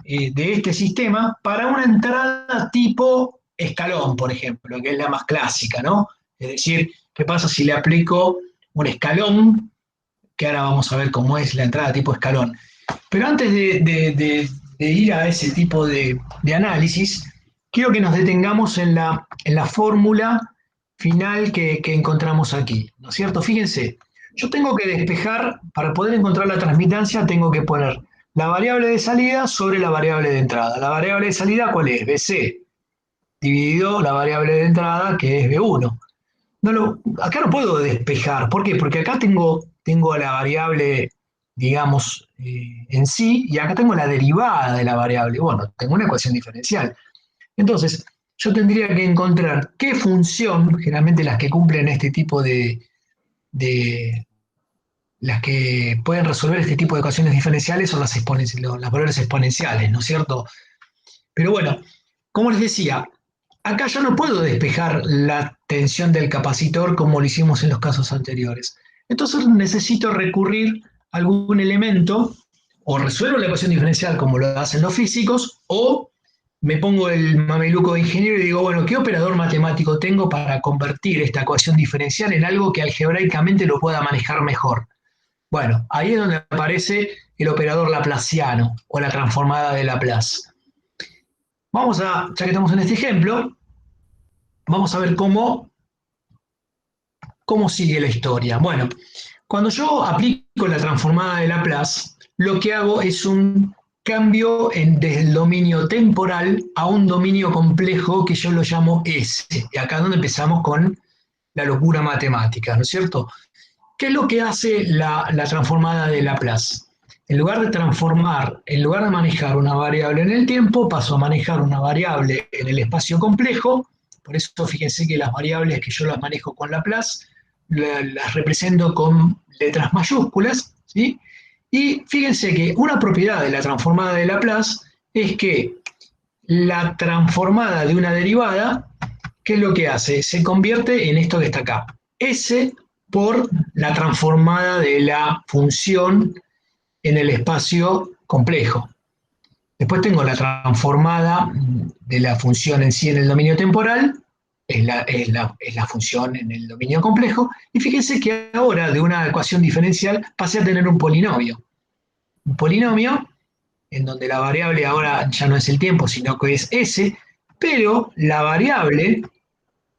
de este sistema para una entrada tipo escalón, por ejemplo, que es la más clásica, ¿no? Es decir, ¿qué pasa si le aplico un escalón? Que ahora vamos a ver cómo es la entrada tipo escalón. Pero antes de ir a ese tipo de análisis, quiero que nos detengamos en la fórmula final que encontramos aquí, ¿no es cierto? Fíjense, yo tengo que despejar, para poder encontrar la transmitancia, tengo que poner la variable de salida sobre la variable de entrada. La variable de salida, ¿cuál es? BC, dividido la variable de entrada, que es B1. Acá no puedo despejar. ¿Por qué? Porque acá tengo la variable, digamos, en sí, y acá tengo la derivada de la variable. Bueno, tengo una ecuación diferencial. Entonces, yo tendría que encontrar qué función, generalmente las que cumplen este tipo las que pueden resolver este tipo de ecuaciones diferenciales son las valores exponenciales, ¿no es cierto? Pero bueno, como les decía, acá yo no puedo despejar la tensión del capacitor como lo hicimos en los casos anteriores. Entonces necesito recurrir a algún elemento, o resuelvo la ecuación diferencial como lo hacen los físicos, o me pongo el mameluco de ingeniero y digo, bueno, ¿qué operador matemático tengo para convertir esta ecuación diferencial en algo que algebraicamente lo pueda manejar mejor? Bueno, ahí es donde aparece el operador laplaciano o la transformada de Laplace. Ya que estamos en este ejemplo, vamos a ver cómo sigue la historia. Bueno, cuando yo aplico la transformada de Laplace, lo que hago es un cambio desde el dominio temporal a un dominio complejo que yo lo llamo S. Y acá es donde empezamos con la locura matemática, ¿no es cierto? ¿Qué es lo que hace la transformada de Laplace? En lugar de manejar una variable en el tiempo, paso a manejar una variable en el espacio complejo. Por eso fíjense que las variables que yo las manejo con Laplace las represento con letras mayúsculas, ¿sí? Y fíjense que una propiedad de la transformada de Laplace es que la transformada de una derivada, ¿qué es lo que hace? Se convierte en esto que está acá. S por la transformada de la función en el espacio complejo. Después tengo la transformada de la función en sí en el dominio temporal, es la función en el dominio complejo, y fíjense que ahora de una ecuación diferencial pasé a tener un polinomio. Un polinomio en donde la variable ahora ya no es el tiempo, sino que es S, pero la variable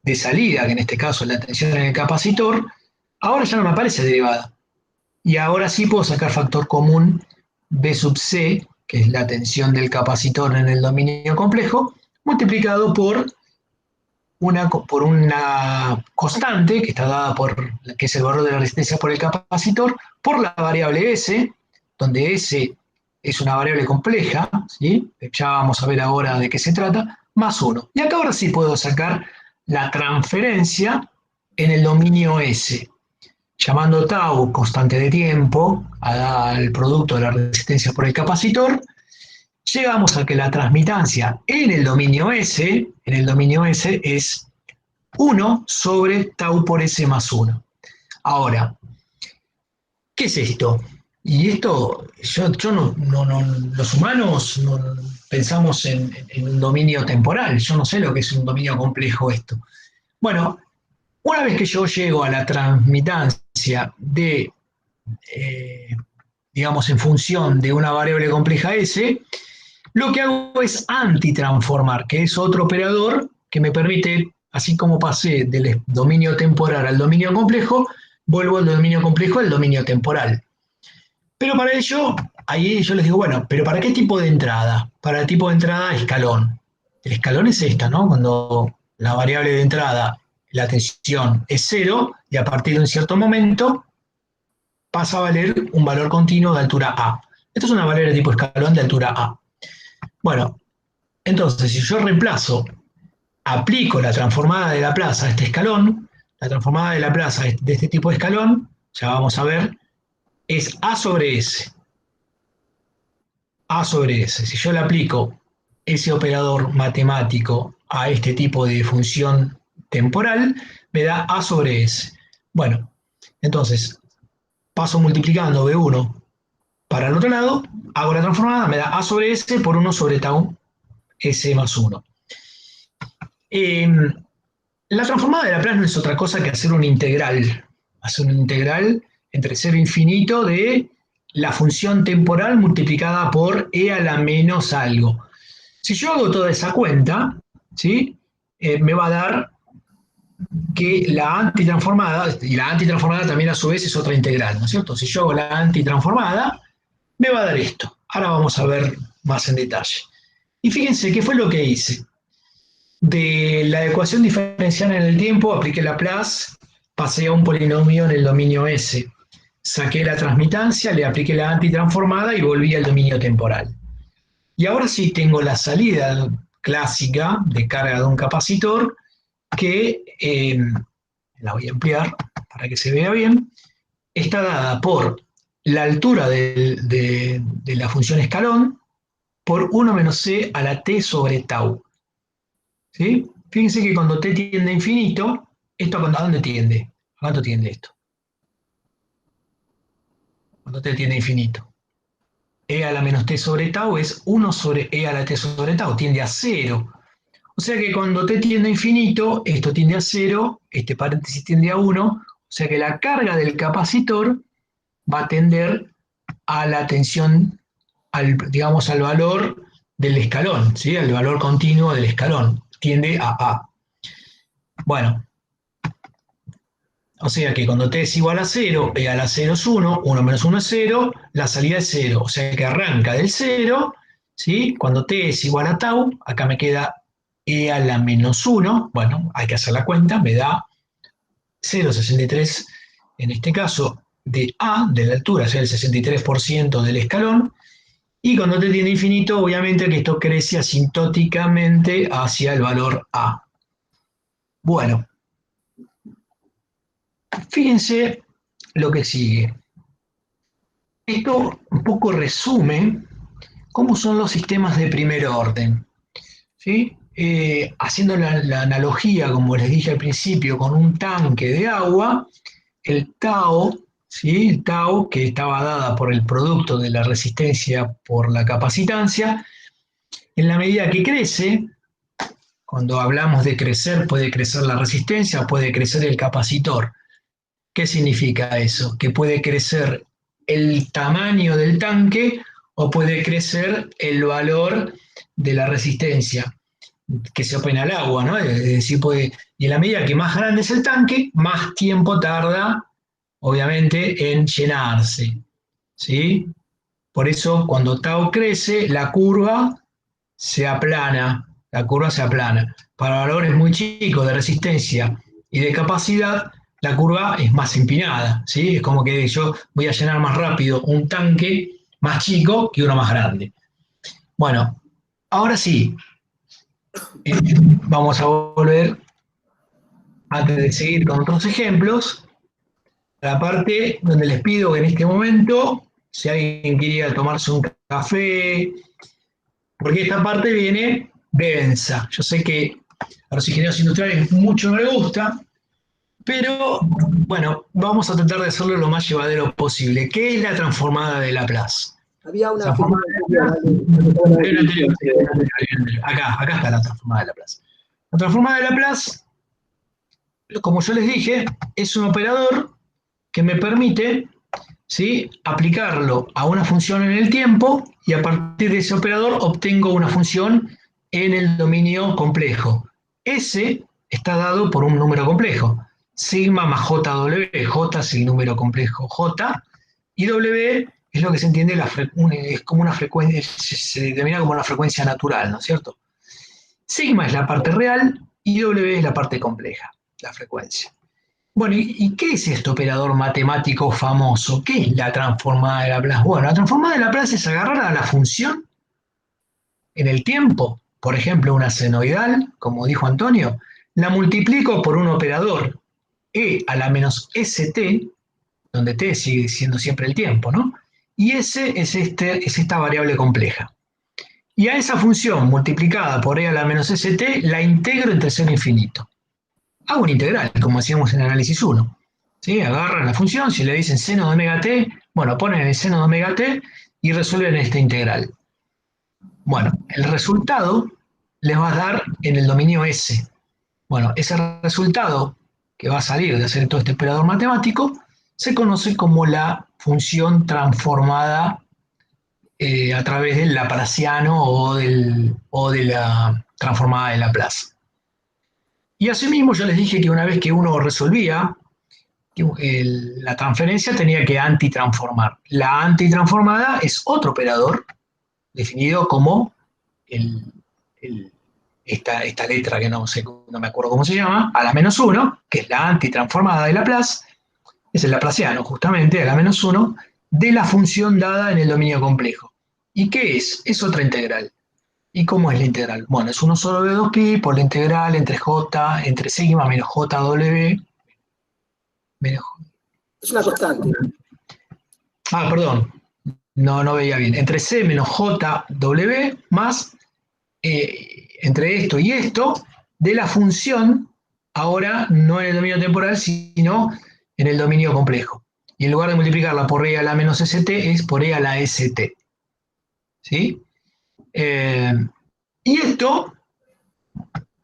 de salida, que en este caso es la tensión en el capacitor, ahora ya no me aparece derivada. Y ahora sí puedo sacar factor común B sub C, que es la tensión del capacitor en el dominio complejo, multiplicado por una constante que está dada que es el valor de la resistencia por el capacitor, por la variable S, donde S es una variable compleja, ¿sí? Ya vamos a ver ahora de qué se trata, más 1. Y acá ahora sí puedo sacar la transferencia en el dominio S, llamando tau constante de tiempo al producto de la resistencia por el capacitor. Llegamos a que la transmitancia en el dominio S es 1 sobre tau por S más 1. Ahora, ¿qué es esto? Y esto, los humanos no pensamos en un dominio temporal. Yo no sé lo que es un dominio complejo esto. Bueno, una vez que yo llego a la transmitancia digamos, en función de una variable compleja S, lo que hago es antitransformar, que es otro operador que me permite, así como pasé del dominio temporal al dominio complejo, vuelvo al dominio complejo al dominio temporal. Pero para ello, ahí yo les digo, bueno, pero ¿para qué tipo de entrada? Para el tipo de entrada escalón. El escalón es esta, ¿no? Cuando la variable de entrada, la tensión es 0, y a partir de un cierto momento pasa a valer un valor continuo de altura A. Esto es una variable de tipo escalón de altura A. Bueno, entonces, si yo reemplazo, aplico la transformada de Laplace a este escalón, la transformada de Laplace de este tipo de escalón, ya vamos a ver, es A sobre S. A sobre S. Si yo le aplico ese operador matemático a este tipo de función temporal, me da A sobre S. Bueno, entonces paso multiplicando B1 para el otro lado, hago la transformada, me da A sobre S por 1 sobre tau S más 1. La transformada de Laplace no es otra cosa que hacer una integral. Hacer una integral entre 0 e infinito de la función temporal multiplicada por e a la menos algo. Si yo hago toda esa cuenta, ¿sí? Me va a dar que la antitransformada, y la antitransformada también a su vez es otra integral, ¿no es cierto? Si yo hago la antitransformada, me va a dar esto. Ahora vamos a ver más en detalle. Y fíjense qué fue lo que hice. De la ecuación diferencial en el tiempo, apliqué Laplace, pasé a un polinomio en el dominio S. Saqué la transmitancia, le apliqué la antitransformada y volví al dominio temporal. Y ahora sí tengo la salida clásica de carga de un capacitor que, la voy a ampliar para que se vea bien, está dada por la altura de la función escalón por 1 menos c a la t sobre tau. ¿Sí? Fíjense que cuando t tiende a infinito, ¿esto a dónde tiende? ¿A cuánto tiende esto? Cuando t tiende a infinito. E a la menos t sobre tau es 1 sobre e a la t sobre tau, tiende a 0. O sea que cuando t tiende a infinito, esto tiende a 0, este paréntesis tiende a 1, o sea que la carga del capacitor va a tender a la tensión, digamos, al valor del escalón, ¿sí? Al valor continuo del escalón, tiende a A. Bueno, o sea que cuando t es igual a 0, e a la 0 es 1, 1 menos 1 es 0, la salida es 0, o sea que arranca del 0, ¿sí? Cuando t es igual a tau, acá me queda e a la menos 1, bueno, hay que hacer la cuenta, me da 0,63 en este caso de A, de la altura, o sea, el 63% del escalón, y cuando t tiende a infinito, obviamente que esto crece asintóticamente hacia el valor A. Bueno, fíjense lo que sigue. Esto un poco resume cómo son los sistemas de primer orden, ¿sí? Haciendo la analogía, como les dije al principio, con un tanque de agua, el tau, ¿sí? El tau, que estaba dada por el producto de la resistencia por la capacitancia, en la medida que crece, cuando hablamos de crecer, puede crecer la resistencia, puede crecer el capacitor. ¿Qué significa eso? Que puede crecer el tamaño del tanque o puede crecer el valor de la resistencia que se opone al agua, ¿no? Es decir, y en la medida que más grande es el tanque, más tiempo tarda, obviamente, en llenarse, ¿sí? Por eso, cuando tau crece, la curva se aplana, Para valores muy chicos de resistencia y de capacidad, la curva es más empinada, ¿sí? Es como que yo voy a llenar más rápido un tanque más chico que uno más grande. Bueno, ahora sí, vamos a volver, antes de seguir con otros ejemplos, a la parte donde les pido que en este momento, si alguien quería tomarse un café, porque esta parte viene densa. Yo sé que a los ingenieros industriales mucho no les gusta, pero bueno, vamos a tratar de hacerlo lo más llevadero posible. ¿Qué es la transformada de Laplace? Había una Transformada de Laplace. Acá está la transformada de Laplace. La transformada de Laplace, como yo les dije, es un operador que me permite, ¿sí?, aplicarlo a una función en el tiempo y a partir de ese operador obtengo una función en el dominio complejo. S está dado por un número complejo. Sigma más JW, J es el número complejo J, y W es lo que se entiende, es como una frecuencia, se determina como una frecuencia natural, ¿no es cierto? Sigma es la parte real y W es la parte compleja, la frecuencia. Bueno, ¿y qué es este operador matemático famoso? ¿Qué es la transformada de Laplace? Bueno, la transformada de Laplace es agarrar a la función en el tiempo, por ejemplo, una senoidal, como dijo Antonio, la multiplico por un operador e a la menos st, donde t sigue siendo siempre el tiempo, ¿no? Y s es esta variable compleja. Y a esa función multiplicada por e a la menos st la integro entre 0 e infinito. Hago una integral, como hacíamos en análisis 1. ¿Sí? Agarran la función, si le dicen seno de omega t, bueno, ponen el seno de omega t y resuelven esta integral. Bueno, el resultado les va a dar en el dominio S. Bueno, ese resultado que va a salir de hacer todo este operador matemático se conoce como la función transformada a través del laplaciano o de la transformada de Laplace. Y asimismo yo les dije que una vez que uno resolvía la transferencia tenía que antitransformar. La antitransformada es otro operador definido como esta letra que no me acuerdo cómo se llama, a la menos 1, que es la antitransformada de Laplace, es el laplaciano justamente, a la menos 1, de la función dada en el dominio complejo. ¿Y qué es? Es otra integral. ¿Y cómo es la integral? Bueno, es 1 solo de 2pi por la integral entre j, entre sigma menos jw, menos... Es una constante. Ah, perdón, no veía bien. Entre c menos jw más entre esto y esto de la función, ahora no en el dominio temporal, sino en el dominio complejo. Y en lugar de multiplicarla por e a la menos st, es por e a la st. ¿Sí? Y esto,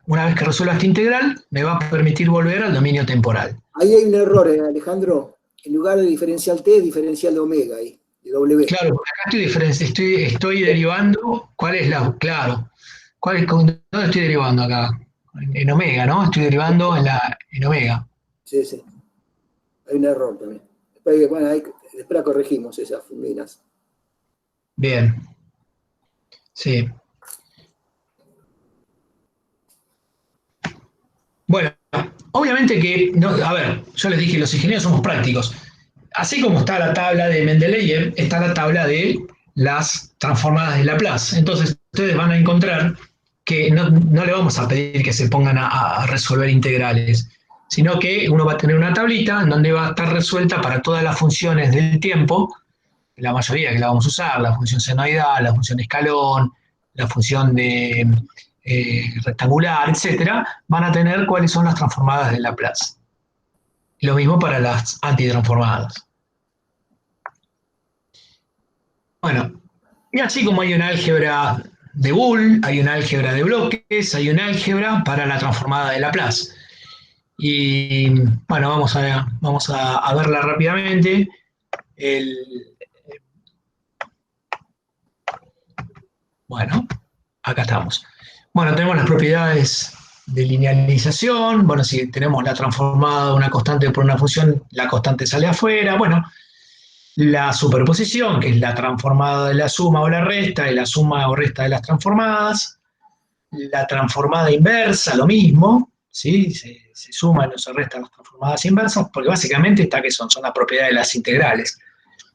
una vez que resuelva esta integral, me va a permitir volver al dominio temporal. Ahí hay un error, Alejandro. En lugar de diferencial t, es diferencial de omega, ahí, de w. Claro, porque acá estoy derivando, ¿cuál es la? Claro, ¿dónde estoy derivando acá? En omega, ¿no? Estoy derivando en omega. Sí, sí. Hay un error también. Después la corregimos, esas fulminas. Bien. Sí. Bueno, obviamente que, no, a ver, yo les dije, los ingenieros somos prácticos. Así como está la tabla de Mendeleev, está la tabla de las transformadas de Laplace. Entonces, ustedes van a encontrar que no le vamos a pedir que se pongan a resolver integrales, sino que uno va a tener una tablita en donde va a estar resuelta para todas las funciones del tiempo, la mayoría que la vamos a usar, la función senoidal, la función escalón, la función de rectangular, etcétera, van a tener cuáles son las transformadas de Laplace. Lo mismo para las antitransformadas. Bueno, y así como hay un álgebra de Boole, hay un álgebra de bloques, hay un álgebra para la transformada de Laplace. Y bueno, vamos a verla rápidamente. Bueno, acá estamos. Bueno, tenemos las propiedades de linealización. Bueno, si tenemos la transformada de una constante por una función, la constante sale afuera. Bueno, la superposición, que es la transformada de la suma o la resta, y la suma o resta de las transformadas. La transformada inversa, lo mismo, ¿sí? Se suman o se restan las transformadas inversas, porque básicamente que son las propiedades de las integrales.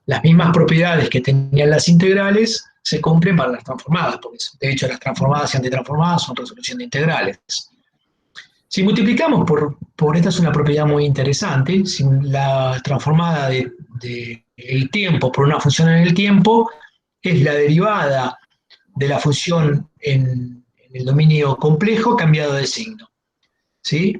Las mismas propiedades que tenían las integrales se cumplen para las transformadas, porque de hecho las transformadas y antitransformadas son resolución de integrales. Si multiplicamos esta es una propiedad muy interesante, si la transformada del tiempo por una función en el tiempo es la derivada de la función en el dominio complejo cambiado de signo. ¿Sí?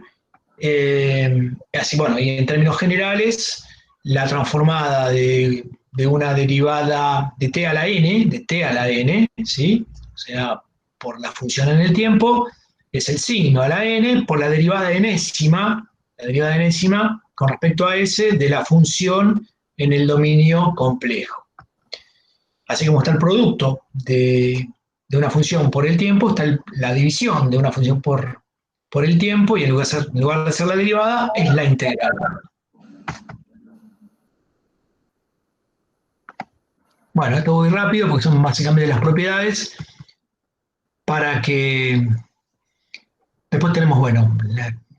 Así, bueno, y en términos generales, la transformada de una derivada de t a la n, ¿sí? O sea, por la función en el tiempo, es el signo a la n por la derivada enésima con respecto a s de la función en el dominio complejo. Así como está el producto de una función por el tiempo, está la división de una función por el tiempo, y en lugar de ser la derivada, es la integral. Bueno, esto voy rápido porque son básicamente las propiedades para que después tenemos, bueno,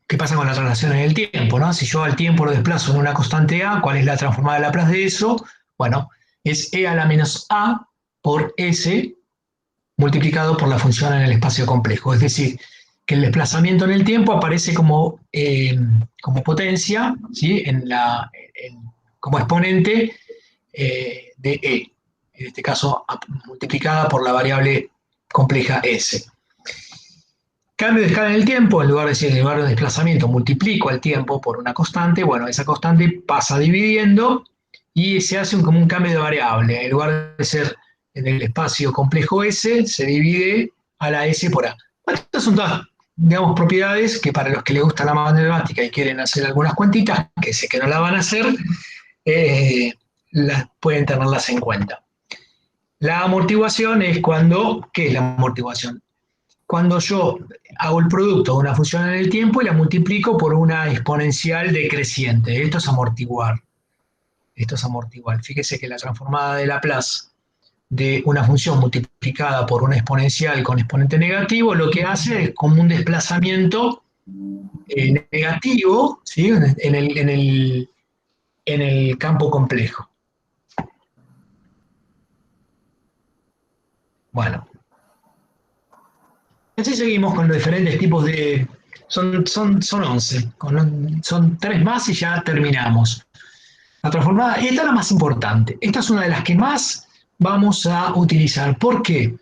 qué pasa con la traslación en el tiempo, ¿no? Si yo al tiempo lo desplazo en una constante A, ¿cuál es la transformada de Laplace de eso? Bueno, es E a la menos A por S multiplicado por la función en el espacio complejo. Es decir, que el desplazamiento en el tiempo aparece como potencia, ¿sí? Como exponente de E, en este caso multiplicada por la variable compleja S. Cambio de escala en el tiempo, en lugar de decir en lugar de desplazamiento multiplico el tiempo por una constante, bueno, esa constante pasa dividiendo y se hace como un cambio de variable. En lugar de ser en el espacio complejo S, se divide a la S por A. Bueno, estas son todas, digamos, propiedades que para los que les gusta la matemática y quieren hacer algunas cuentitas, que sé que no la van a hacer, pueden tenerlas en cuenta. La amortiguación es cuando, ¿qué es la amortiguación? Cuando yo hago el producto de una función en el tiempo y la multiplico por una exponencial decreciente. Esto es amortiguar. Esto es amortiguar. Fíjese que la transformada de Laplace de una función multiplicada por una exponencial con exponente negativo, lo que hace es como un desplazamiento negativo, ¿sí? En el campo complejo. Bueno. Así seguimos con los diferentes tipos de... Son 11, son 3 más y ya terminamos. La transformada, esta es la más importante. Esta es una de las que más vamos a utilizar. ¿Por qué?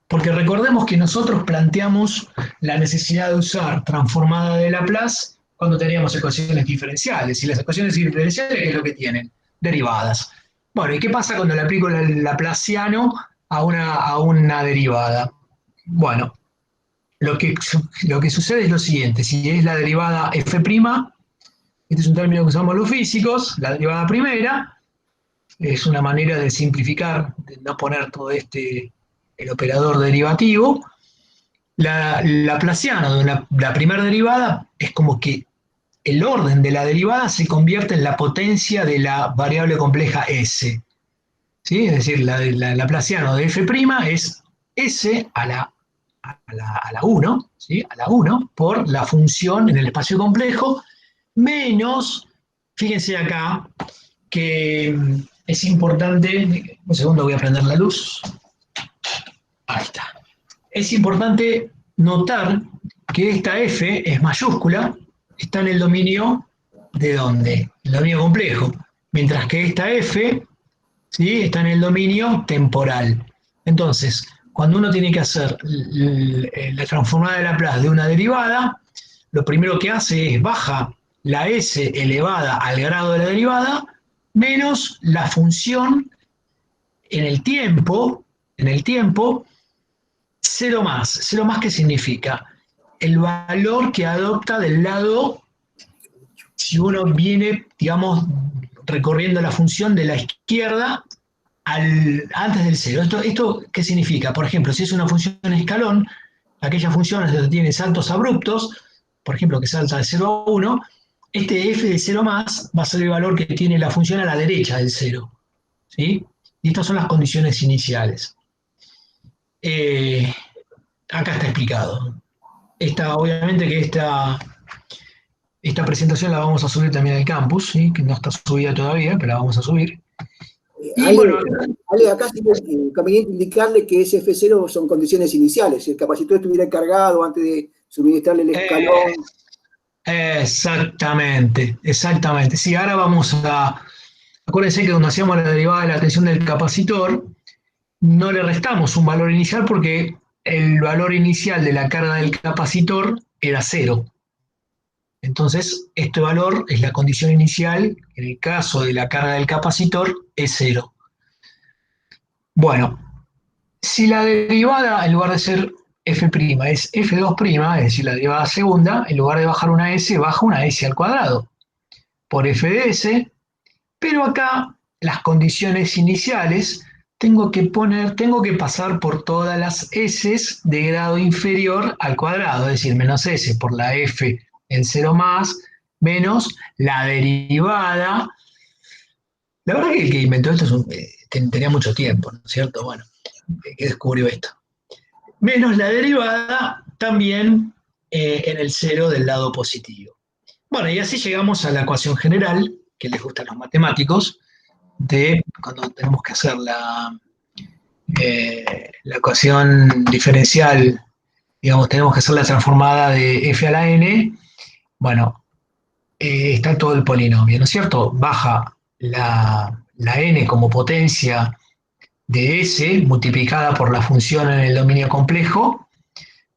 Porque recordemos que nosotros planteamos la necesidad de usar transformada de Laplace cuando teníamos ecuaciones diferenciales. Y las ecuaciones diferenciales, ¿qué es lo que tienen? Derivadas. Bueno, ¿y qué pasa cuando le aplico el laplaciano a una derivada? Bueno, lo que sucede es lo siguiente: si es la derivada f', este es un término que usamos los físicos, la derivada primera, es una manera de simplificar, de no poner todo el operador derivativo. La laplaciano de la primera derivada es como que el orden de la derivada se convierte en la potencia de la variable compleja S. ¿Sí? Es decir, la laplaciano de f' es S a la 1, ¿sí? A la 1 por la función en el espacio complejo, menos, fíjense acá, que es importante, un segundo voy a prender la luz, ahí está. Es importante notar que esta F es mayúscula, está en el dominio ¿de dónde? El dominio complejo, mientras que esta F, ¿sí? Está en el dominio temporal. Entonces, cuando uno tiene que hacer la transformada de Laplace de una derivada, lo primero que hace es baja la S elevada al grado de la derivada menos la función en el tiempo, cero más. ¿Cero más qué significa? El valor que adopta del lado, si uno viene, digamos, recorriendo la función de la izquierda antes del cero. ¿Esto qué significa? Por ejemplo, si es una función escalón, aquellas funciones donde tiene saltos abruptos, por ejemplo, que salta de 0 a 1, este f de 0 más va a ser el valor que tiene la función a la derecha del 0. ¿Sí? Y estas son las condiciones iniciales. Acá está explicado. Obviamente que esta presentación la vamos a subir también al campus, ¿sí? Que no está subida todavía, pero la vamos a subir. Y bueno, Ale, acá sí es conveniente indicarle que ese F0 son condiciones iniciales. Si el capacitor estuviera cargado antes de suministrarle el escalón. Exactamente. Sí, ahora vamos a... Acuérdense que cuando hacíamos la derivada de la tensión del capacitor, no le restamos un valor inicial porque el valor inicial de la carga del capacitor era 0. Entonces, este valor es la condición inicial, en el caso de la carga del capacitor, es 0. Bueno, si la derivada, en lugar de ser f' es f2', es decir, la derivada segunda, en lugar de bajar una s, baja una s al cuadrado por f de s, pero acá las condiciones iniciales tengo que pasar por todas las s de grado inferior al cuadrado, es decir, menos s por la f en 0 más, menos la derivada. La verdad que el que inventó esto tenía mucho tiempo, ¿no es cierto? Bueno, que descubrió esto. Menos la derivada también en el cero del lado positivo. Bueno, y así llegamos a la ecuación general, que les gusta a los matemáticos, de cuando tenemos que hacer la ecuación diferencial, digamos, tenemos que hacer la transformada de f a la n. Bueno, está todo el polinomio, ¿no es cierto? Baja la n como potencia de S multiplicada por la función en el dominio complejo,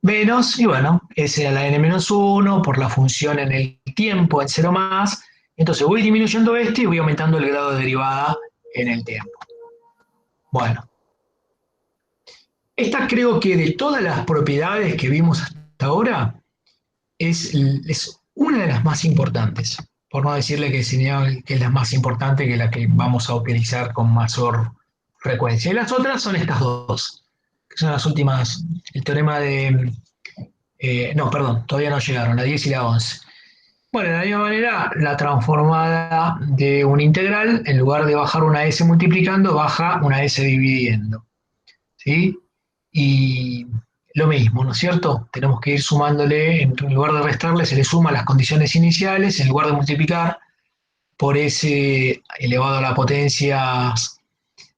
menos, y bueno, S a la n menos 1 por la función en el tiempo, en 0 más. Entonces voy disminuyendo y voy aumentando el grado de derivada en el tiempo. Bueno, esta creo que de todas las propiedades que vimos hasta ahora es una de las más importantes, por no decirle que es la más importante, que la que vamos a utilizar con mayor frecuencia. Y las otras son estas dos, que son las últimas, el teorema de... no, perdón, todavía no llegaron, la 10 y la 11. Bueno, de la misma manera, la transformada de un integral, en lugar de bajar una s multiplicando, baja una s dividiendo. ¿Sí? Y lo mismo, ¿no es cierto? Tenemos que ir sumándole, en lugar de restarle, se le suma las condiciones iniciales, en lugar de multiplicar por s elevado a la potencia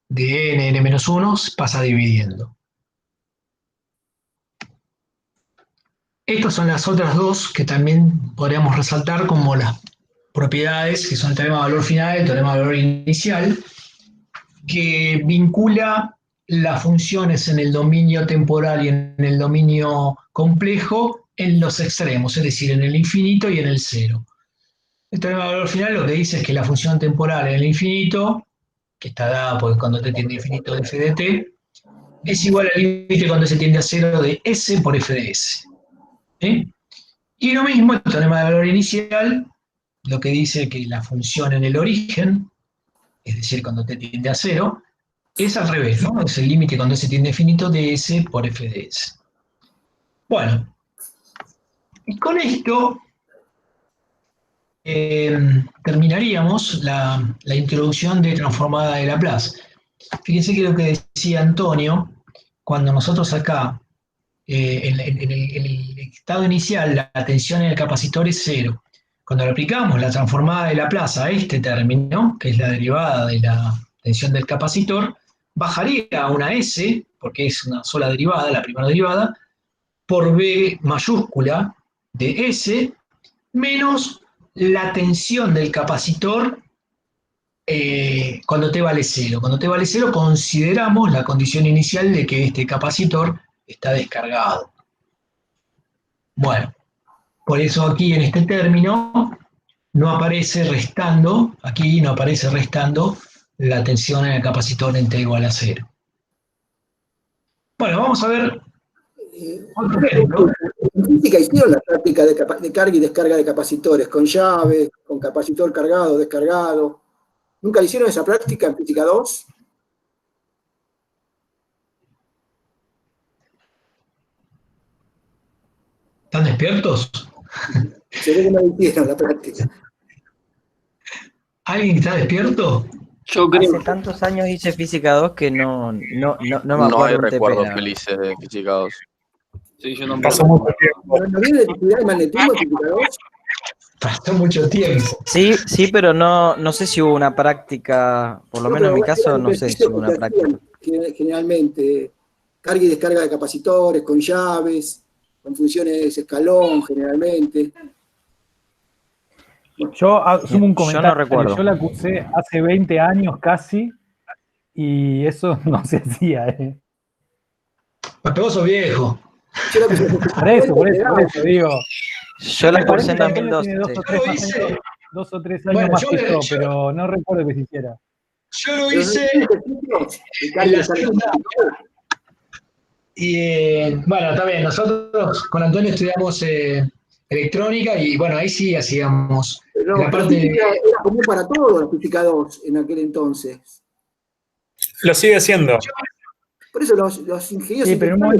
de n, n-1, pasa dividiendo. Estas son las otras dos que también podríamos resaltar como las propiedades, que son el teorema de valor final y el teorema de valor inicial, que vincula las funciones en el dominio temporal y en el dominio complejo en los extremos, es decir, en el infinito y en el cero. El teorema de valor final lo que dice es que la función temporal en el infinito, que está dada porque cuando t tiende a infinito de f de t, es igual al límite cuando se tiende a cero de s por f de s. ¿Sí? Y lo mismo, el teorema de valor inicial, lo que dice que la función en el origen, es decir, cuando t tiende a cero, es al revés, ¿no? Es el límite cuando s tiende a infinito de s por f de s. Bueno, y con esto terminaríamos la introducción de transformada de Laplace. Fíjense que lo que decía Antonio, cuando nosotros acá, en el estado inicial, la tensión en el capacitor es 0. Cuando le aplicamos la transformada de Laplace a este término, que es la derivada de la tensión del capacitor, bajaría a una S, porque es una sola derivada, la primera derivada, por B mayúscula de S, menos la tensión del capacitor cuando t vale 0. Cuando t vale 0 consideramos la condición inicial de que este capacitor está descargado. Bueno, por eso aquí en este término no aparece restando, aquí no aparece restando la tensión en el capacitor en t igual a 0. Bueno, vamos a ver otro ejemplo. En física hicieron la práctica de carga y descarga de capacitores, con llaves, con capacitor cargado, descargado. ¿Nunca le hicieron esa práctica en física 2? ¿Están despiertos? Se ve que no le hicieron la práctica. ¿Alguien está despierto? Yo creo. Hace tantos años hice física 2 que no me acuerdo. No hay un TP, recuerdos la verdad. felices de física 2. Sí, yo no Pasó mucho tiempo. ¿No viene electricidad y magnetismo en física 2? Pasó mucho tiempo. Sí, pero no sé si hubo una práctica, por lo menos en mi caso, no sé si hubo una práctica. Generalmente, carga y descarga de capacitores, con llaves, con funciones escalón, generalmente. Yo asumo un comentario. no recuerdo. Yo la cursé hace 20 años casi y eso no se hacía. Pero vos sos viejo. Yo la puse Por eso digo. Yo la cursé en 2012. Tiene sí. dos o tres Bueno, años más yo que le- yo, yo- pero no recuerdo que se hiciera. Yo lo hice en la segunda. Y bueno, está bien, nosotros con Antonio estudiamos electrónica y bueno, ahí sí hacíamos No, la pero parte de... física era común para todos la física 2 en aquel entonces. Lo sigue siendo. Por eso los ingenieros... Sí, pero en un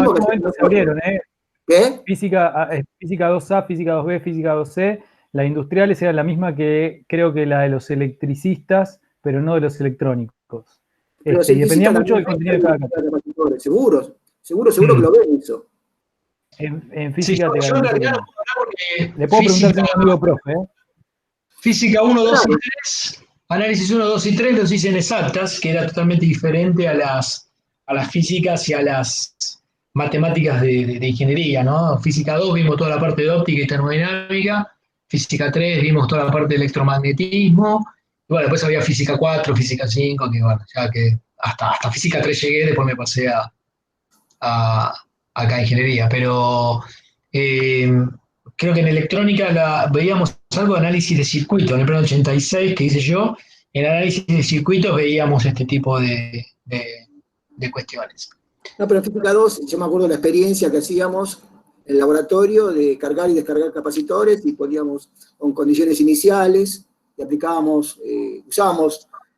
momento se abrieron, ¿eh? ¿Qué? Física 2A, física 2B, física 2C. Las industriales era la misma que creo que la de los electricistas, pero no de los electrónicos. Pero se Y dependía necesita mucho del también contenido de cada cápsula. capacitores, seguro que lo ven eso. En Sí, física te yo en garantizo que realidad no no. puedo hablar porque Le puedo preguntar a mi amigo profe, ¿eh? física 1, 2 y Claro. 3, análisis 1, 2 y 3 los hice en exactas, que era totalmente diferente a las físicas y a las matemáticas de ingeniería, ¿no? Física 2 vimos toda la parte de óptica y termodinámica, física 3 vimos toda la parte de electromagnetismo, y bueno, después había física 4, física 5, que bueno, ya que hasta física 3 llegué, después me pasé a acá a ingeniería, pero eh, creo que en electrónica veíamos algo de análisis de circuito, en el plano 86 que hice yo, en análisis de circuitos veíamos este tipo de cuestiones. No, pero en física 2, yo me acuerdo de la experiencia que hacíamos en el laboratorio de cargar y descargar capacitores y poníamos con condiciones iniciales y aplicábamos,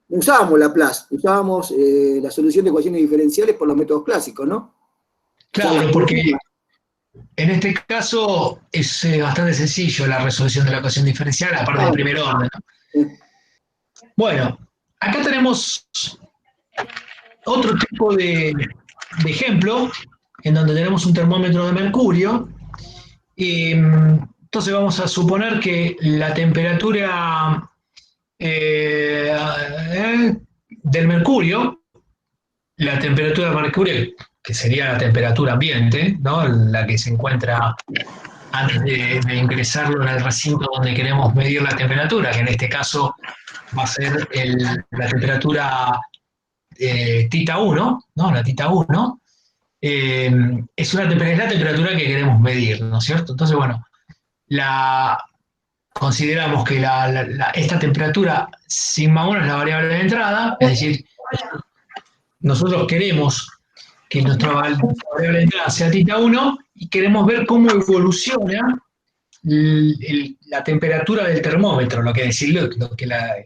no usábamos Laplace, usábamos la solución de ecuaciones diferenciales por los métodos clásicos, ¿no? Claro, porque en este caso es bastante sencillo la resolución de la ecuación diferencial, aparte del primer orden, ¿no? Bueno, acá tenemos otro tipo de ejemplo en donde tenemos un termómetro de mercurio. Entonces vamos a suponer que la temperatura del mercurio, la temperatura del mercurio, que sería la temperatura ambiente, ¿no? La que se encuentra antes de ingresarlo en el recinto donde queremos medir la temperatura, que en este caso va a ser la temperatura tita 1, ¿no? La tita 1, es la temperatura que queremos medir, ¿no es cierto? Entonces, bueno, consideramos que esta temperatura sigma 1 es la variable de entrada, es decir, nosotros queremos que nuestra variable de entrada sea tita 1 y queremos ver cómo evoluciona la temperatura del termómetro, lo que el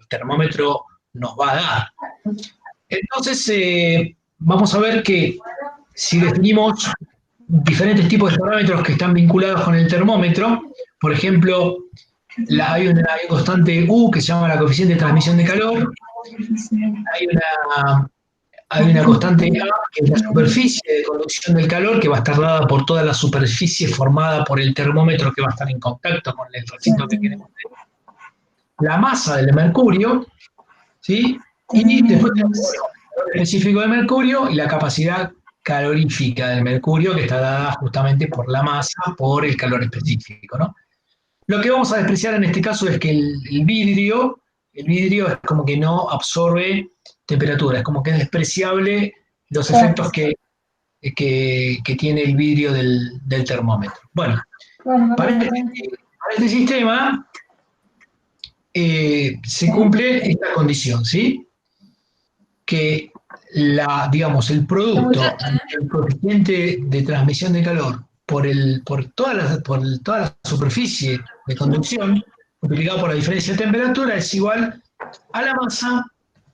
termómetro nos va a dar. Entonces, vamos a ver que si definimos diferentes tipos de parámetros que están vinculados con el termómetro, por ejemplo, hay una constante U que se llama la coeficiente de transmisión de calor, hay una constante A que es la superficie de conducción del calor que va a estar dada por toda la superficie formada por el termómetro que va a estar en contacto con el recinto que queremos medir, la masa del mercurio, ¿sí? Y después tenemos el valor específico de mercurio y la capacidad calorífica del mercurio que está dada justamente por la masa, por el calor específico, ¿no? Lo que vamos a despreciar en este caso es que el vidrio es como que no absorbe temperatura, es como que es despreciable los efectos que tiene el vidrio del termómetro. Bueno, para este sistema se cumple esta condición, ¿sí? Que digamos, el producto del coeficiente de transmisión de calor por toda la superficie de conducción, multiplicado por la diferencia de temperatura, es igual a la masa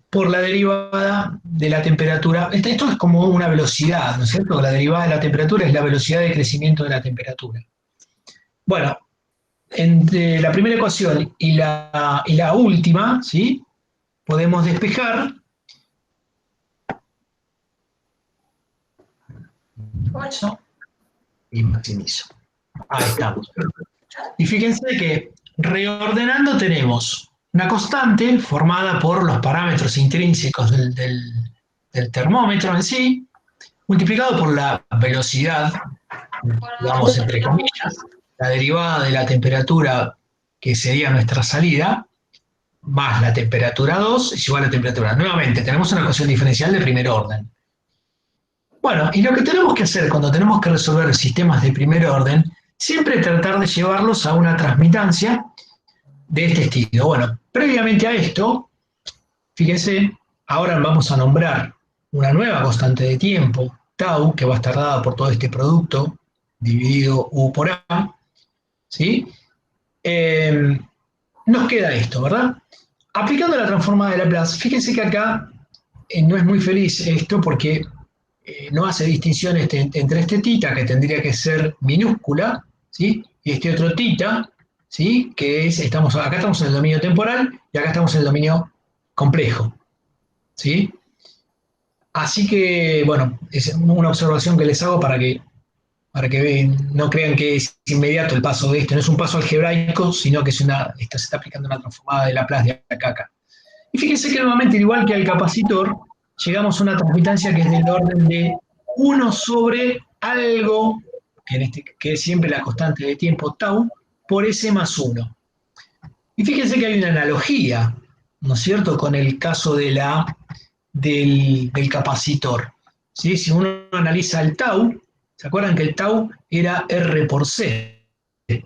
por la derivada de la temperatura. Esto es como una velocidad, ¿no es cierto? La derivada de la temperatura es la velocidad de crecimiento de la temperatura. Bueno, entre la primera ecuación y la última, ¿sí? Podemos despejar eso y maximizo. Ahí estamos. Y fíjense que reordenando tenemos una constante formada por los parámetros intrínsecos del termómetro en sí, multiplicado por la velocidad, digamos entre comillas, la derivada de la temperatura que sería nuestra salida, más la temperatura 2 es igual a la temperatura. Nuevamente, tenemos una ecuación diferencial de primer orden. Bueno, y lo que tenemos que hacer cuando tenemos que resolver sistemas de primer orden, siempre tratar de llevarlos a una transmitancia de este estilo. Bueno, previamente a esto, fíjense, ahora vamos a nombrar una nueva constante de tiempo, tau, que va a estar dada por todo este producto dividido U por A, ¿sí? Nos queda esto, ¿verdad? Aplicando la transformada de Laplace, fíjense que acá no es muy feliz esto porque no hace distinción entre este tita, que tendría que ser minúscula, ¿sí? Y este otro tita, ¿sí? Que es, acá estamos en el dominio temporal y acá estamos en el dominio complejo, ¿sí? Así que, bueno, es una observación que les hago para que no crean que es inmediato el paso de esto. No es un paso algebraico, sino que esto se está aplicando una transformada de Laplace de acá a acá. Y fíjense que nuevamente, igual que al capacitor, llegamos a una transmitancia que es del orden de 1 sobre algo, que es siempre la constante de tiempo tau, por S más 1. Y fíjense que hay una analogía, ¿no es cierto?, con el caso del capacitor. ¿Sí? Si uno analiza el tau, ¿se acuerdan que el tau era R por C? ¿No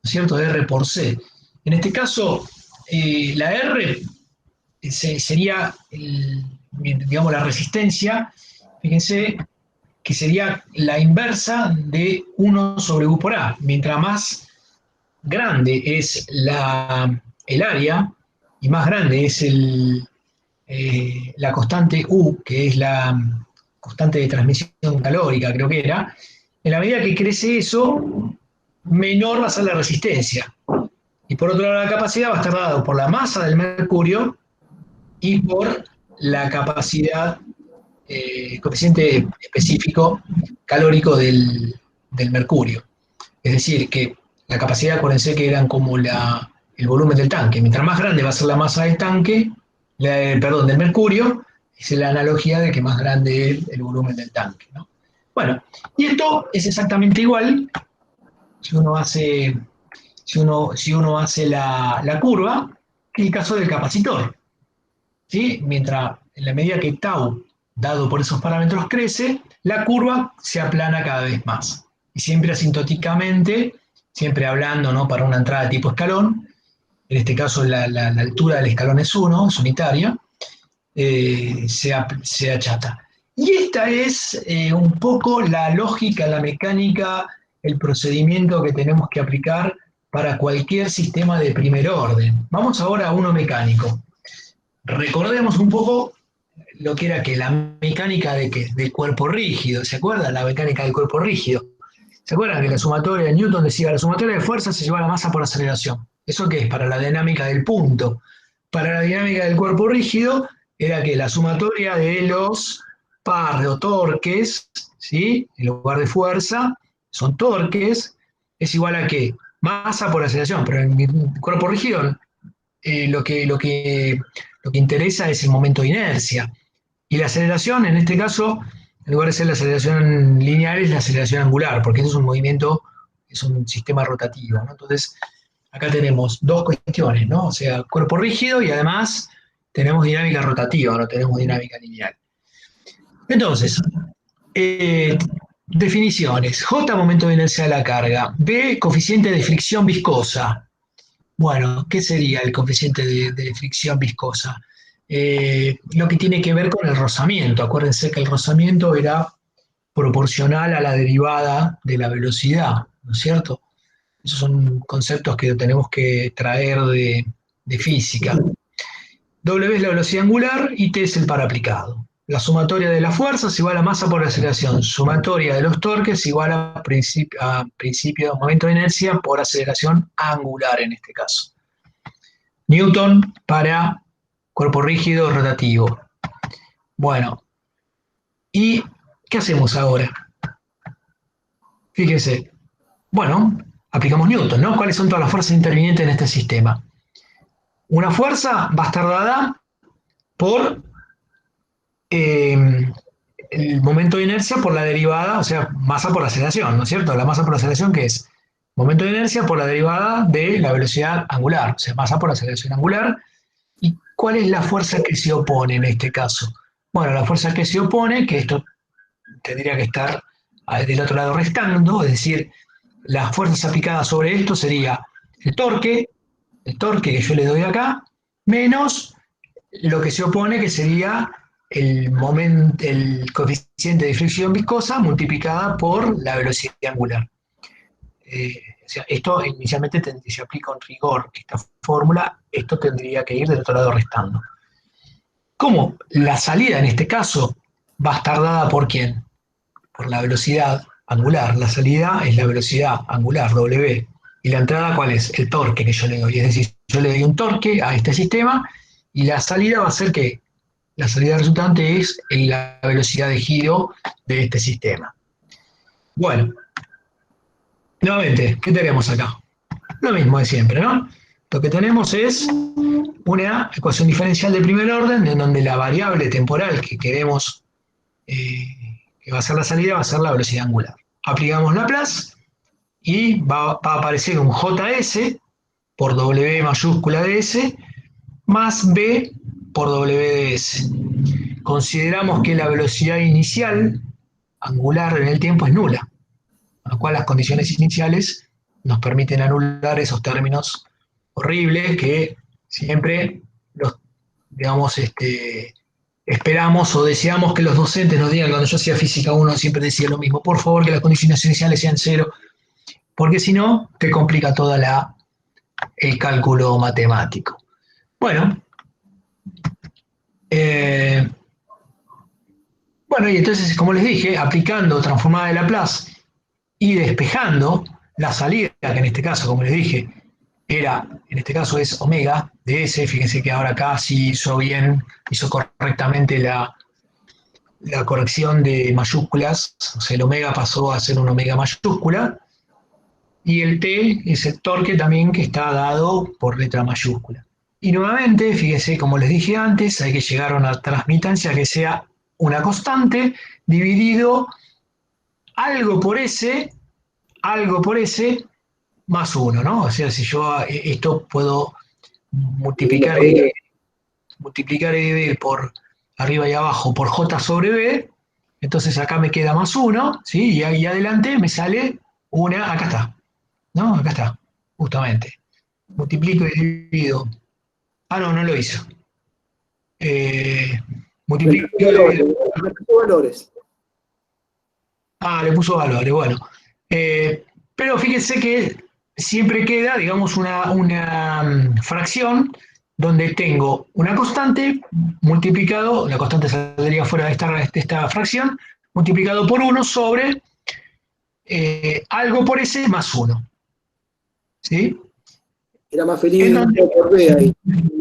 es cierto? R por C. En este caso, la R sería, digamos, la resistencia, fíjense, que sería la inversa de 1 sobre U por A. Mientras más grande es el área y más grande es la constante U, que es la constante de transmisión calórica, creo que era, en la medida que crece eso, menor va a ser la resistencia. Y por otro lado, la capacidad va a estar dada por la masa del mercurio y por la capacidad, coeficiente específico calórico del mercurio. Es decir, que la capacidad, acuérdense que eran como el volumen del tanque. Mientras más grande va a ser la masa del tanque, del mercurio, es la analogía de que más grande es el volumen del tanque, ¿no? Bueno, y esto es exactamente igual si uno hace, si uno hace la curva, que el caso del capacitor. ¿Sí? Mientras, en la medida que tau, dado por esos parámetros, crece, la curva se aplana cada vez más. Y siempre asintóticamente, siempre hablando, ¿no?, para una entrada tipo escalón, en este caso la altura del escalón es 1, es unitaria, se achata. Y esta es un poco la lógica, la mecánica, el procedimiento que tenemos que aplicar para cualquier sistema de primer orden. Vamos ahora a uno mecánico. Recordemos un poco lo que era que la mecánica del cuerpo rígido, ¿se acuerdan? La mecánica del cuerpo rígido. ¿Se acuerdan que la sumatoria de Newton decía la sumatoria de fuerza se lleva a la masa por aceleración? ¿Eso qué es? Para la dinámica del punto. Para la dinámica del cuerpo rígido era que la sumatoria de los pares o torques, ¿sí?, en lugar de fuerza, son torques, es igual a ¿qué? Masa por aceleración. Pero en el cuerpo rígido lo que interesa es el momento de inercia. Y la aceleración, en este caso, en lugar de ser la aceleración lineal, es la aceleración angular, porque eso es un movimiento, es un sistema rotativo, ¿no? Entonces, acá tenemos dos cuestiones, ¿no? O sea, cuerpo rígido y además tenemos dinámica rotativa, no tenemos dinámica lineal. Entonces, definiciones. J, momento de inercia de la carga. B, coeficiente de fricción viscosa. Bueno, ¿qué sería el coeficiente de fricción viscosa? Lo que tiene que ver con el rozamiento. Acuérdense que el rozamiento era proporcional a la derivada de la velocidad, ¿no es cierto? Esos son conceptos que tenemos que traer de física. W es la velocidad angular y T es el par aplicado. La sumatoria de las fuerzas igual a masa por aceleración. Sumatoria de los torques igual a principio de momento de inercia por aceleración angular en este caso. Newton para cuerpo rígido rotativo. Bueno, ¿y qué hacemos ahora? Fíjense. Bueno, aplicamos Newton, ¿no? ¿Cuáles son todas las fuerzas intervinientes en este sistema? Una fuerza va a estar dada por el momento de inercia por la derivada, o sea, masa por aceleración, ¿no es cierto? La masa por aceleración, ¿qué es? Momento de inercia por la derivada de la velocidad angular, o sea, masa por aceleración angular. ¿Y cuál es la fuerza que se opone en este caso? Bueno, la fuerza que se opone, que esto tendría que estar del otro lado restando, es decir, las fuerzas aplicadas sobre esto sería el torque que yo le doy acá, menos lo que se opone, que sería el coeficiente de fricción viscosa multiplicada por la velocidad angular. O sea, esto inicialmente se aplica con rigor, esta fórmula, esto tendría que ir del otro lado restando. ¿Cómo? La salida en este caso va a estar dada por ¿quién? Por la velocidad angular. La salida es la velocidad angular, W. ¿Y la entrada cuál es? El torque que yo le doy. Es decir, yo le doy un torque a este sistema y la salida va a ser ¿qué? La salida resultante es la velocidad de giro de este sistema. Bueno, nuevamente, ¿qué tenemos acá? Lo mismo de siempre, ¿no? Lo que tenemos es una ecuación diferencial de primer orden en donde la variable temporal que queremos que va a ser la salida va a ser la velocidad angular. Aplicamos Laplace y va a aparecer un JS por W mayúscula de S más B por W de S. Consideramos que la velocidad inicial angular en el tiempo es nula, con lo cual las condiciones iniciales nos permiten anular esos términos horribles que siempre los, digamos, esperamos o deseamos que los docentes nos digan. Cuando yo hacía física 1 siempre decía lo mismo: por favor que las condiciones iniciales sean cero, porque si no te complica toda el cálculo matemático. Bueno, bueno, y entonces, como les dije, aplicando transformada de Laplace y despejando la salida, que en este caso, como les dije, en este caso es omega de S. Fíjense que ahora acá sí hizo correctamente la corrección de mayúsculas. O sea, el omega pasó a ser un omega mayúscula, y el T es el torque también, que está dado por letra mayúscula. Y nuevamente, fíjense, como les dije antes, hay que llegar a una transmitancia que sea una constante dividido algo por S más 1, ¿no? O sea, si yo esto puedo multiplicar y dividir por arriba y abajo por J sobre B, entonces acá me queda más 1, ¿sí? Y ahí adelante me sale acá está, ¿no? Acá está, justamente. Multiplico y divido. Ah, no, no lo hizo. Multiplico y divido. Valores. Le puso valores, bueno. Pero fíjense que siempre queda, digamos, una fracción donde tengo una constante multiplicado, la constante saldría fuera de esta fracción, multiplicado por 1 sobre algo por S más 1. ¿Sí? Era más feliz por B ahí.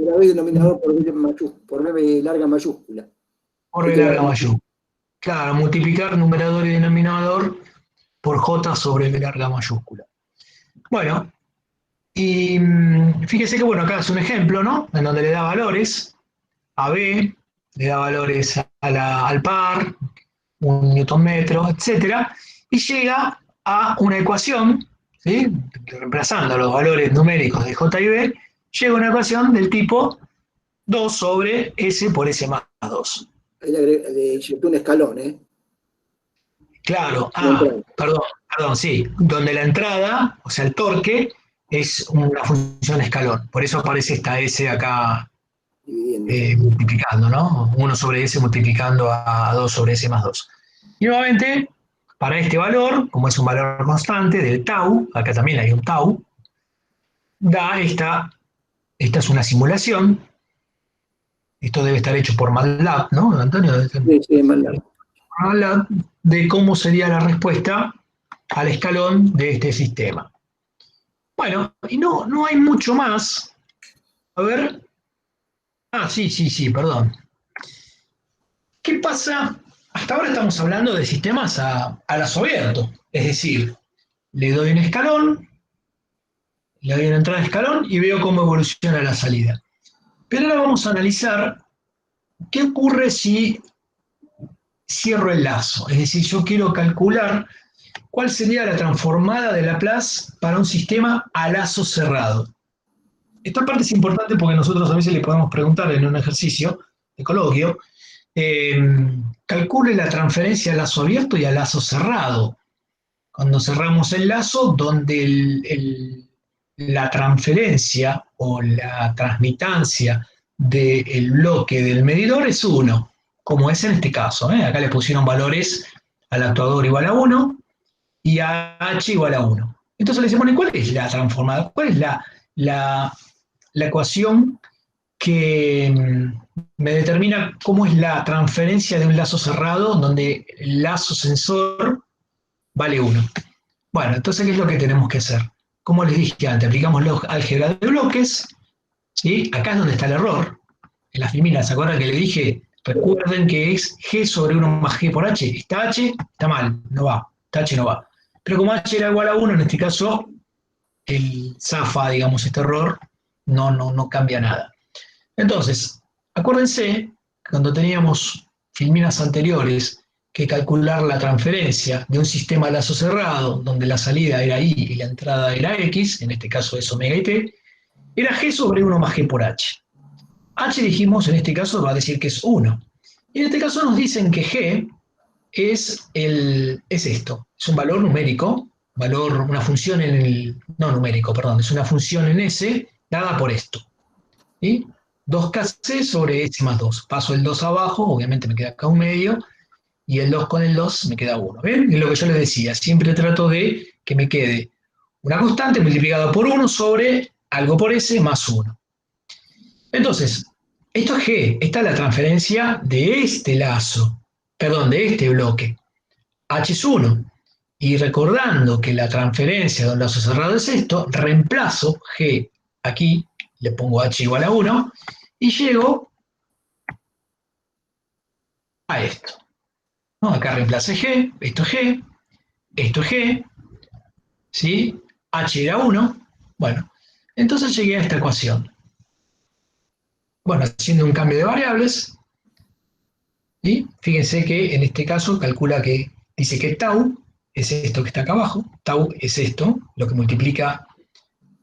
Era B denominador por B larga mayúscula. Por B larga mayúscula. Claro, multiplicar numerador y denominador por J sobre B larga mayúscula. Bueno, y fíjese que, bueno, acá es un ejemplo, ¿no? En donde le da valores a B, le da valores al par, un newton metro, etcétera, y llega a una ecuación, ¿sí? Reemplazando los valores numéricos de J y B, llega a una ecuación del tipo 2 sobre S por S más 2. Ahí le inyectó un escalón, ¿eh? Claro, perdón, sí, donde la entrada, o sea, el torque, es una función escalón. Por eso aparece esta S acá multiplicando, ¿no? 1 sobre S multiplicando a 2 sobre S más 2. Y nuevamente, para este valor, como es un valor constante del tau, acá también hay un tau, da esta es una simulación. Esto debe estar hecho por MATLAB, ¿no, Antonio? Sí, MATLAB. De cómo sería la respuesta al escalón de este sistema. Bueno, y no hay mucho más. A ver. Sí, perdón. ¿Qué pasa? Hasta ahora estamos hablando de sistemas a lazo abierto. Es decir, le doy un escalón, le doy una entrada de escalón y veo cómo evoluciona la salida. Pero ahora vamos a analizar qué ocurre si cierro el lazo. Es decir, yo quiero calcular cuál sería la transformada de Laplace para un sistema a lazo cerrado. Esta parte es importante porque nosotros a veces le podemos preguntar en un ejercicio de coloquio, calcule la transferencia a lazo abierto y a lazo cerrado. Cuando cerramos el lazo, donde la transferencia o la transmitancia del bloque del medidor es 1, como es en este caso. Acá le pusieron valores al actuador igual a 1 y a h igual a 1. Entonces le decimos, bueno, ¿cuál es la transformada? ¿Cuál es la ecuación que me determina cómo es la transferencia de un lazo cerrado donde el lazo sensor vale 1? Bueno, entonces, ¿qué es lo que tenemos que hacer? Como les dije antes, aplicamos la álgebra de bloques, ¿sí? Acá es donde está el error. En las filminas, ¿se acuerdan que le dije? Recuerden que es G sobre 1 más G por H. Está H, está mal, no va. Está H, no va. Pero como H era igual a 1, en este caso, el zafa, digamos, este error, no cambia nada. Entonces, acuérdense, cuando teníamos filminas anteriores, que calcular la transferencia de un sistema de lazo cerrado, donde la salida era I y la entrada era X, en este caso es omega y T, era G sobre 1 más G por H. H dijimos, en este caso va a decir que es 1. Y en este caso nos dicen que G es esto, es un valor numérico, una función no numérico, perdón, es una función en S dada por esto. ¿Sí? 2kc sobre S más 2. Paso el 2 abajo, obviamente me queda acá un medio, y el 2 con el 2 me queda 1. ¿Ven? Es lo que yo les decía, siempre trato de que me quede una constante multiplicada por 1 sobre algo por S más 1. Entonces, esto es G, esta es la transferencia de este lazo, perdón, de este bloque. H es 1. Y recordando que la transferencia de un lazo cerrado es esto, reemplazo G aquí, le pongo H igual a 1, y llego a esto. ¿No? Acá reemplacé G, esto es G, ¿sí? H era 1, bueno, entonces llegué a esta ecuación. Bueno, haciendo un cambio de variables, ¿sí? Fíjense que en este caso calcula que dice que tau es esto que está acá abajo, tau es esto, lo que multiplica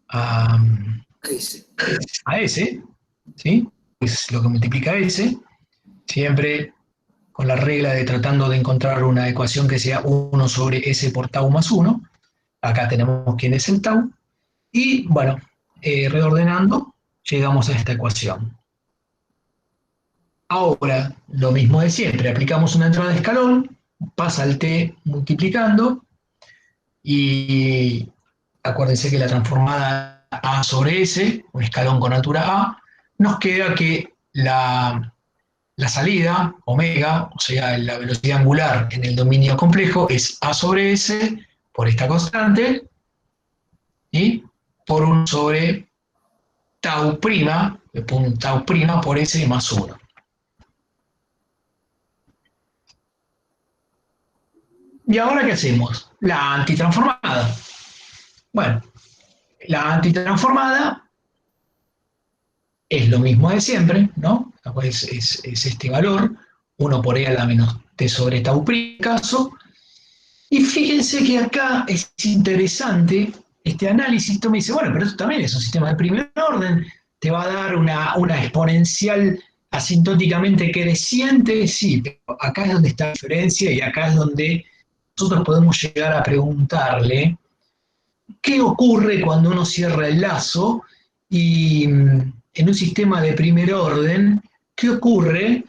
a S, ¿sí? Es lo que multiplica a S, siempre con la regla de tratando de encontrar una ecuación que sea 1 sobre S por tau más 1. Acá tenemos quién es el tau. Y bueno, reordenando, llegamos a esta ecuación. Ahora, lo mismo de siempre, aplicamos una entrada de escalón, pasa el t multiplicando, y acuérdense que la transformada A sobre S, un escalón con altura A, nos queda que la salida, omega, o sea, la velocidad angular en el dominio complejo, es A sobre S por esta constante, y por 1 sobre tau prima, tau prima por S más 1. ¿Y ahora qué hacemos? La antitransformada. Bueno, la antitransformada es lo mismo de siempre, ¿no? Pues es este valor, 1 por E a la menos T sobre tau prima, caso. Y fíjense que acá es interesante este análisis. Esto me dice, bueno, pero esto también es un sistema de primer orden, te va a dar una exponencial asintóticamente creciente. Sí, pero acá es donde está la diferencia y acá es donde nosotros podemos llegar a preguntarle qué ocurre cuando uno cierra el lazo y en un sistema de primer orden, qué ocurre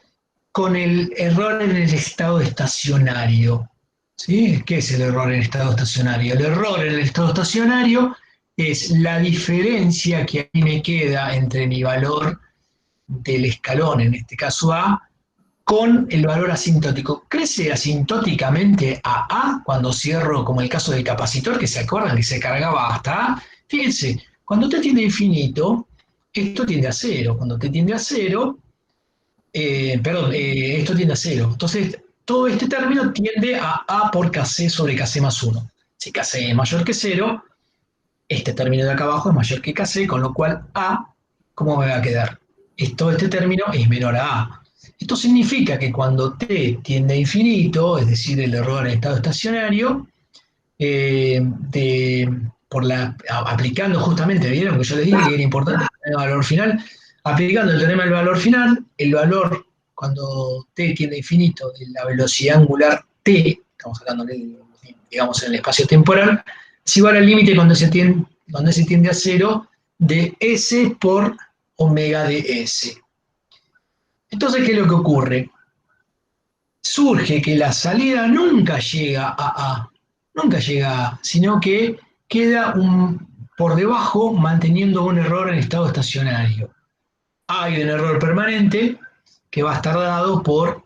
con el error en el estado estacionario. ¿Sí? ¿Qué es el error en estado estacionario? El error en el estado estacionario es la diferencia que ahí me queda entre mi valor del escalón, en este caso A, con el valor asintótico. Crece asintóticamente a A cuando cierro, como el caso del capacitor, que se acuerdan que se cargaba hasta A. Fíjense, cuando t tiende a infinito, esto tiende a 0. Cuando t tiende a 0, esto tiende a 0. Entonces, todo este término tiende a A por Kc sobre Kc más 1. Si Kc es mayor que 0, este término de acá abajo es mayor que Kc, con lo cual A, ¿cómo me va a quedar? Todo este término es menor a A. Esto significa que cuando t tiende a infinito, es decir, el error en estado estacionario, aplicando justamente, ¿vieron que yo les dije que era importante el valor final? Aplicando el teorema del valor final, el valor cuando t tiende a infinito de la velocidad angular t, estamos hablando digamos en el espacio temporal, es igual al límite cuando se tiende a 0 de S por omega de S. Entonces, ¿qué es lo que ocurre? Surge que la salida nunca llega a A, nunca llega a A, sino que queda por debajo manteniendo un error en estado estacionario. Hay un error permanente que va a estar dado por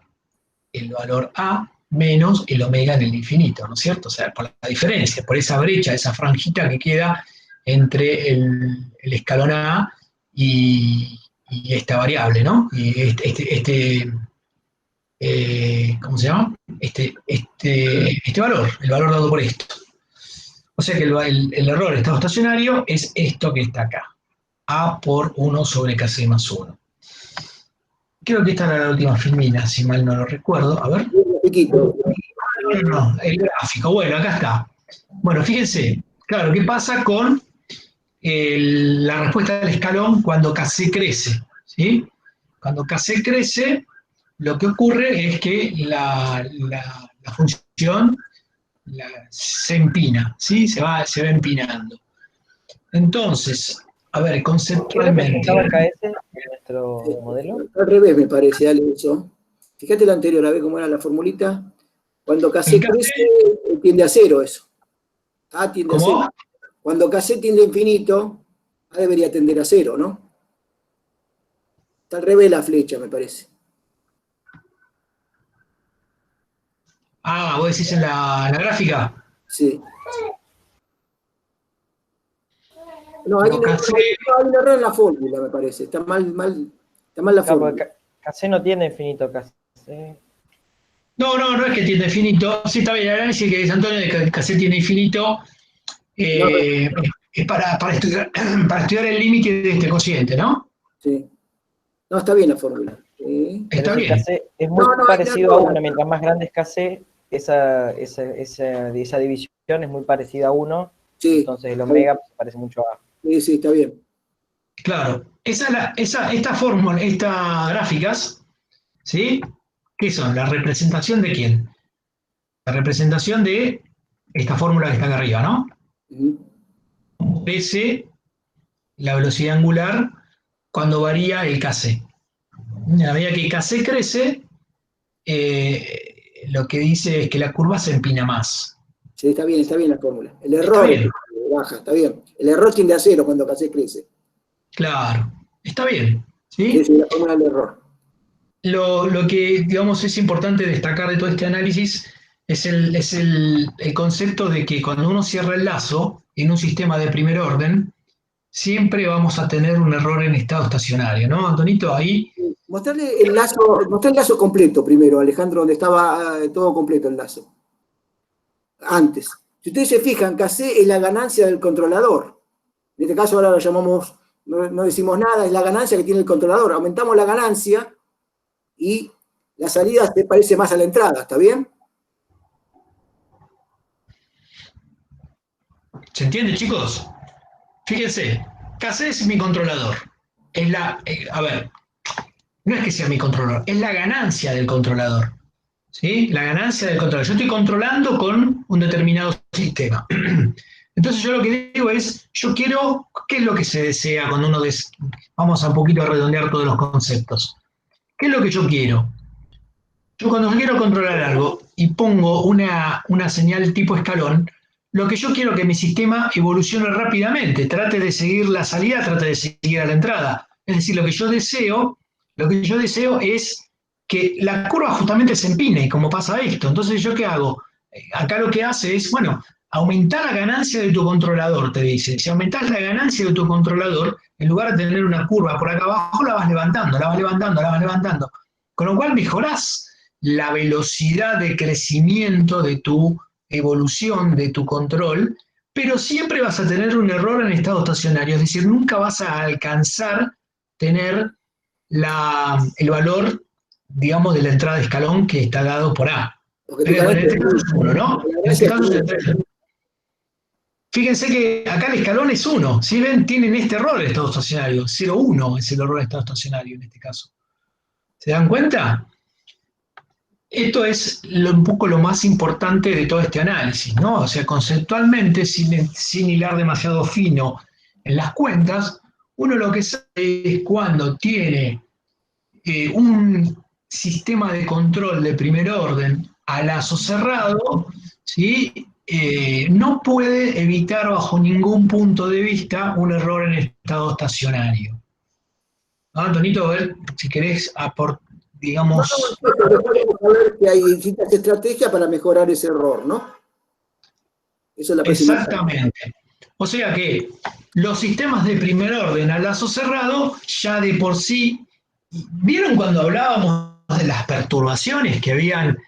el valor A menos el omega en el infinito, ¿no es cierto? O sea, por la diferencia, por esa brecha, esa franjita que queda entre el escalón A y esta variable, ¿no? Y ¿cómo se llama? Este valor, el valor dado por esto. O sea que el error de estado estacionario es esto que está acá. A por 1 sobre KC más 1. Creo que esta era la última filmina, si mal no lo recuerdo. A ver. Chiquito. No, el gráfico. Bueno, acá está. Bueno, fíjense. Claro, ¿qué pasa con la respuesta del escalón cuando KC crece? ¿Sí? Cuando KC crece, lo que ocurre es que la función se empina, ¿sí? Se va empinando. Entonces, a ver, ¿Qué conceptualmente. representaba KS en nuestro modelo? Al revés me parece, Ale, eso. Fíjate la anterior, a ver cómo era la formulita. Cuando KC En KC, crece, tiende a cero eso. A tiende a ¿cómo? cero. Cuando KC tiende a infinito, A debería tender a cero, ¿no? Está al revés la flecha, me parece. Ah, vos decís en la gráfica. Sí. No, hay Cuando un error, KC, hay un error en la fórmula, me parece. Está mal la Claro, porque fórmula. KC no tiene infinito KC. no es que tiene infinito. Sí, está bien, el análisis que dice Antonio de que KC tiene infinito No, es para estudiar el límite de este cociente, ¿no? sí. No, está bien la fórmula. Sí. Pero Está si bien. KC es muy No, parecido a no. 1, mientras más grande es KC, esa división es muy parecida a 1, Sí, entonces el omega se parece mucho a. sí, está bien. Claro. Esta fórmula, estas gráficas, ¿sí? ¿Qué son? ¿La representación de quién? La representación de esta fórmula que está acá arriba, ¿no? Pese la velocidad angular cuando varía el KC. A medida que KC crece, lo que dice es que la curva se empina más. Sí, está bien la fórmula. El Está error bien, baja, está bien. El error tiende a cero cuando KC crece. claro, está bien. Sí, ¿Sí? sí, la fórmula del error. Lo que, digamos, es importante destacar de todo este análisis es el concepto de que cuando uno cierra el lazo en un sistema de primer orden, siempre vamos a tener un error en estado estacionario, ¿no, Antonito? Ahí, Mostrarle el lazo completo primero, Alejandro, donde estaba todo completo el lazo. Antes. Si ustedes se fijan, KC es la ganancia del controlador. En este caso ahora lo llamamos, no decimos nada, es la ganancia que tiene el controlador. Aumentamos la ganancia y la salida se parece más a la entrada, ¿está bien? ¿se entiende, chicos? Fíjense, KC es mi controlador. A ver, no es que sea mi controlador, es la ganancia del controlador. ¿Sí? La ganancia del controlador. Yo estoy controlando con un determinado sistema. Entonces yo lo que digo es, yo quiero, ¿qué es lo que se desea cuando uno vamos a un poquito a redondear todos los conceptos? ¿Qué es lo que yo quiero? Yo cuando quiero controlar algo y pongo una señal tipo escalón, lo que yo quiero es que mi sistema evolucione rápidamente, trate de seguir la salida, trate de seguir a la entrada. Es decir, lo que yo deseo es que la curva justamente se empine, como pasa esto. Entonces, ¿yo qué hago? Acá lo que hace es, bueno, aumentar la ganancia de tu controlador, te dice. Si aumentas la ganancia de tu controlador, en lugar de tener una curva por acá abajo, la vas levantando, la vas levantando, la vas levantando. Con lo cual mejorás la velocidad de crecimiento de tu evolución, de tu control, pero siempre vas a tener un error en estado estacionario, es decir, nunca vas a alcanzar tener el valor, digamos, de la entrada de escalón que está dado por A. Porque Pero en este caso es 1, ¿no? En este caso es 3. Fíjense que acá el escalón es 1. Si ven, tienen este error de estado estacionario. 0,1 es el error de estado estacionario en este caso. ¿Se dan cuenta? Esto es un poco lo más importante de todo este análisis, ¿no? O sea, conceptualmente, sin hilar demasiado fino en las cuentas, uno lo que sabe es cuando tiene un sistema de control de primer orden a lazo cerrado, ¿sí? No puede evitar bajo ningún punto de vista un error en estado estacionario. ¿No, Antonito? A ver, si querés digamos... Podemos saber que hay distintas estrategias para mejorar ese error, ¿no? Eso es la próxima. Exactamente. O sea que los sistemas de primer orden a lazo cerrado ya de por sí, ¿vieron cuando hablábamos de las perturbaciones que habían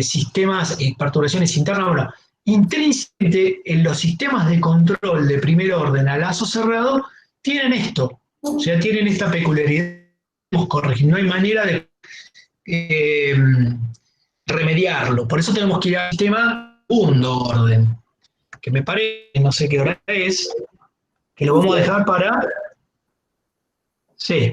sistemas, perturbaciones internas, bueno, intrínsecamente en los sistemas de control de primer orden a lazo cerrado tienen esto, o sea, tienen esta peculiaridad. No hay manera de remediarlo, por eso tenemos que ir al sistema segundo orden, que me parece, no sé qué hora es, que lo vamos a dejar para... Sí,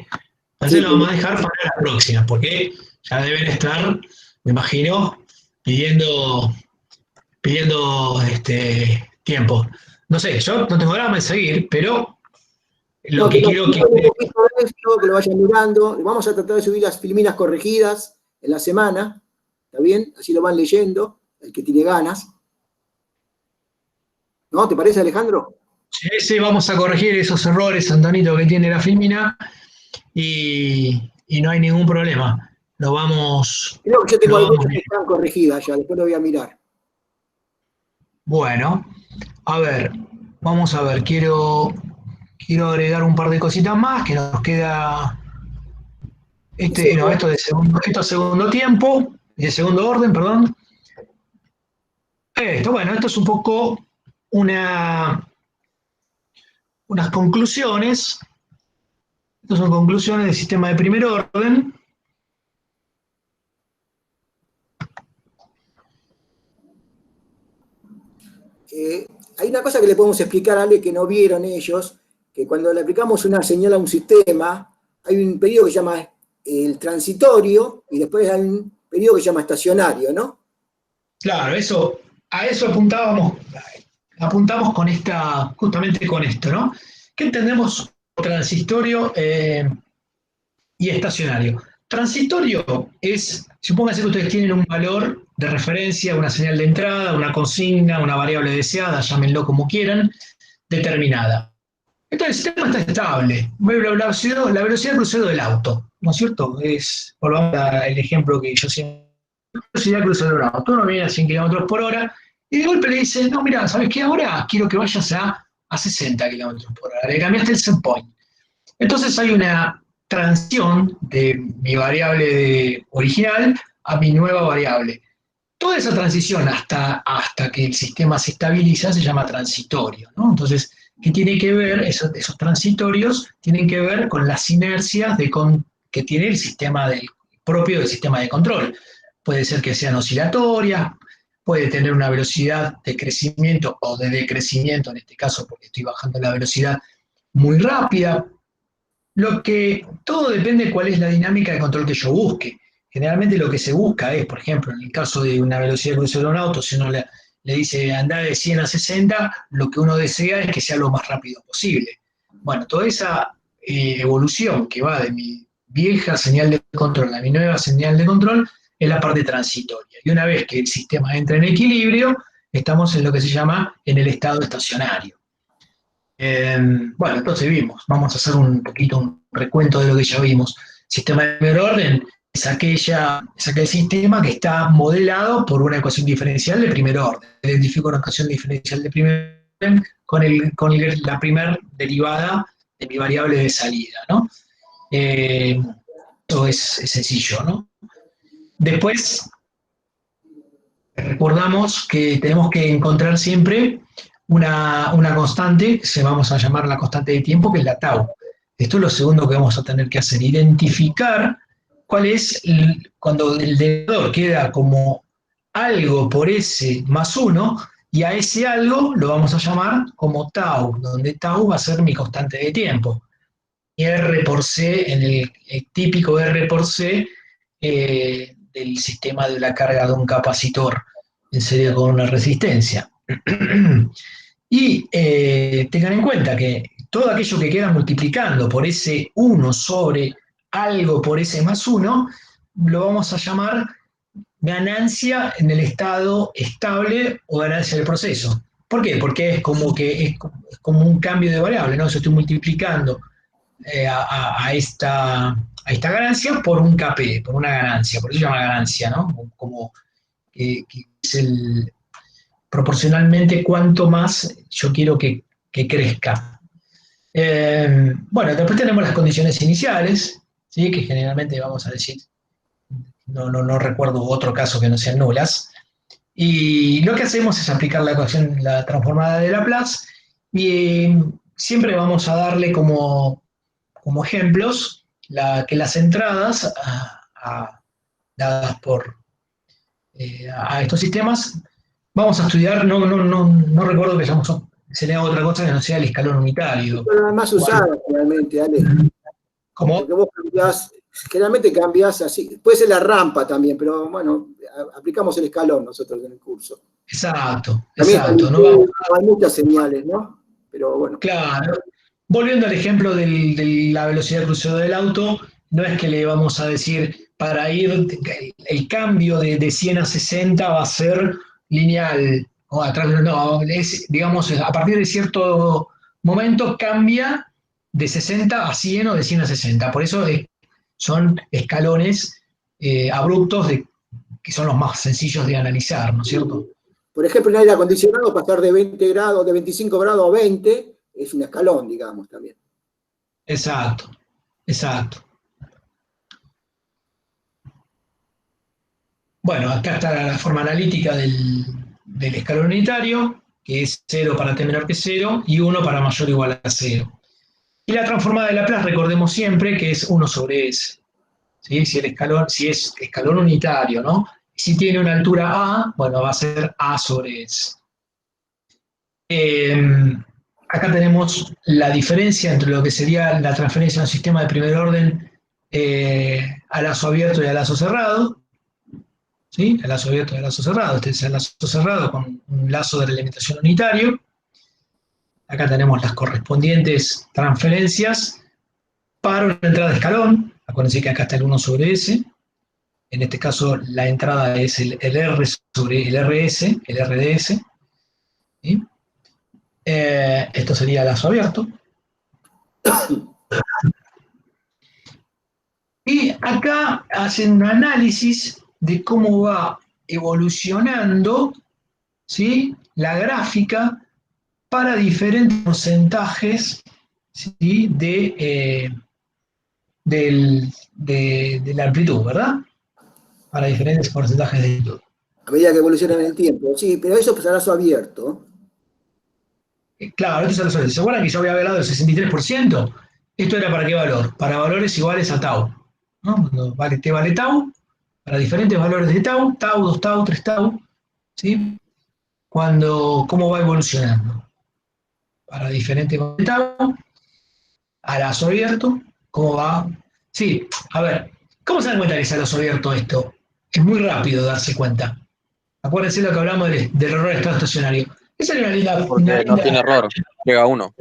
entonces lo vamos a dejar para la próxima, porque ya deben estar, me imagino, pidiendo tiempo. No sé, yo no tengo ganas de seguir, pero lo que quiero que... que lo vayan mirando. Vamos a tratar de subir las filminas corregidas en la semana, ¿está bien? Así lo van leyendo, el que tiene ganas. ¿No? ¿Te parece, Alejandro? Sí, vamos a corregir esos errores, Antonito, que tiene la filmina y no hay ningún problema. Lo vamos... Creo que yo tengo algunas que están corregidas ya, después lo voy a mirar. Bueno, a ver, vamos a ver, quiero agregar un par de cositas más, que nos queda esto es segundo tiempo, de segundo orden, perdón. Esto es un poco unas conclusiones. Estas son conclusiones del sistema de primer orden. Hay una cosa que le podemos explicar a Ale que no vieron ellos, que cuando le aplicamos una señal a un sistema, hay un periodo que se llama el transitorio y después hay un periodo que se llama estacionario, ¿no? Claro, a eso apuntamos justamente con esto, ¿no? ¿Qué entendemos por transitorio y estacionario? Transitorio es, supóngase que ustedes tienen un valor de referencia, una señal de entrada, una consigna, una variable deseada, llámenlo como quieran, determinada. Entonces el sistema está estable. La velocidad de crucero del auto, ¿no es cierto? Volvamos al ejemplo que yo siempre... La velocidad de crucero del auto, uno viene a 100 km por hora y de golpe le dice, no, mira, ¿sabes qué? Ahora quiero que vayas a 60 km por hora. Le cambiaste el set point. Entonces hay una transición de mi variable original a mi nueva variable. Toda esa transición hasta que el sistema se estabiliza se llama transitorio, ¿no? Entonces, ¿qué tiene que ver? Esos transitorios tienen que ver con las inercias que tiene el sistema propio del sistema de control. Puede ser que sean oscilatorias, puede tener una velocidad de crecimiento o de decrecimiento, en este caso porque estoy bajando la velocidad muy rápida. Todo depende de cuál es la dinámica de control que yo busque. Generalmente lo que se busca es, por ejemplo, en el caso de una velocidad de crucero de un auto, si uno le dice andar de 100 a 60, lo que uno desea es que sea lo más rápido posible. Bueno, toda esa evolución que va de mi vieja señal de control a mi nueva señal de control es la parte transitoria. Y una vez que el sistema entra en equilibrio, estamos en lo que se llama en el estado estacionario. Bueno, entonces vamos a hacer un poquito un recuento de lo que ya vimos. Sistema de primer orden es aquel sistema que está modelado por una ecuación diferencial de primer orden. Identifico una ecuación diferencial de primer orden con la primera derivada de mi variable de salida, ¿no? Eso es sencillo, ¿no? Después, recordamos que tenemos que encontrar siempre una constante, que vamos a llamar la constante de tiempo, que es la tau. Esto es lo segundo que vamos a tener que hacer, identificar cuál es, cuando el denominador queda como algo por s más 1, y a ese algo lo vamos a llamar como tau, donde tau va a ser mi constante de tiempo. Y R por C, en el típico R por C del sistema de la carga de un capacitor en serie con una resistencia. Y tengan en cuenta que todo aquello que queda multiplicando por ese 1 sobre algo por ese más 1, lo vamos a llamar ganancia en el estado estable o ganancia del proceso. ¿Por qué? Porque es como un cambio de variable, ¿no? Yo estoy multiplicando a esta ganancia por un KP, por una ganancia, por eso se llama ganancia, ¿no? Como que es proporcionalmente cuanto más yo quiero que crezca. Bueno, después tenemos las condiciones iniciales, ¿sí? Que generalmente vamos a decir no recuerdo otro caso que no sean nulas. Y lo que hacemos es aplicar la ecuación, la transformada de Laplace, y siempre vamos a darle como ejemplos que las entradas dadas a estos sistemas, vamos a estudiar, no recuerdo que se lea otra cosa que no sea el escalón unitario. Pero la más usada realmente, Ale. ¿Cómo? Porque vos cambiás, generalmente cambiás así. Puede ser la rampa también, pero bueno, aplicamos el escalón nosotros en el curso. Exacto, También exacto. No vamos, hay muchas señales, ¿no? Pero bueno. claro. Volviendo al ejemplo de la velocidad de crucero del auto, no es que le vamos a decir para ir, el cambio de 100 a 60 va a ser lineal, o atrás, no, es, digamos, a partir de cierto momento cambia de 60 a 100 o de 100 a 60. Por eso son escalones abruptos que son los más sencillos de analizar, ¿no es cierto? Por ejemplo, en aire acondicionado, pasar de 20 grados, de 25 grados a 20, es un escalón, digamos, también. Exacto, exacto. Bueno, acá está la forma analítica del escalón unitario, que es 0 para t menor que 0 y 1 para mayor o igual a 0. Y la transformada de Laplace, recordemos siempre que es 1 sobre s. ¿Sí? Si es escalón unitario, ¿no? Si tiene una altura a, bueno, va a ser a sobre s. Acá tenemos la diferencia entre lo que sería la transferencia de un sistema de primer orden a lazo abierto y a lazo cerrado. ¿Sí? El lazo abierto y el lazo cerrado. Este es el lazo cerrado con un lazo de delimitación unitario. Acá tenemos las correspondientes transferencias para una entrada de escalón. Acuérdense que acá está el 1 sobre S. En este caso, la entrada es el R sobre el RS, el RDS. ¿Sí? Esto sería lazo abierto. Y acá hacen un análisis de cómo va evolucionando, ¿sí?, la gráfica para diferentes porcentajes, ¿sí?, de la amplitud, ¿verdad? Para diferentes porcentajes de amplitud. A medida que evoluciona en el tiempo. Sí, pero eso es a lazo abierto. Claro, esto es lo que ¿se acuerdan que yo había hablado del 63%? ¿Esto era para qué valor? Para valores iguales a tau, ¿no? Cuando t vale tau, para diferentes valores de tau, tau, 2 tau, 3 tau, ¿sí? ¿Cómo va evolucionando? Para diferentes valores de tau, a lazo abierto, ¿cómo va? Sí, a ver, ¿cómo se dan cuenta que es a lazo abierto esto? Es muy rápido darse cuenta. Acuérdense lo que hablamos del error de estado estacionario. Esa era Porque no tiene error, llega 1.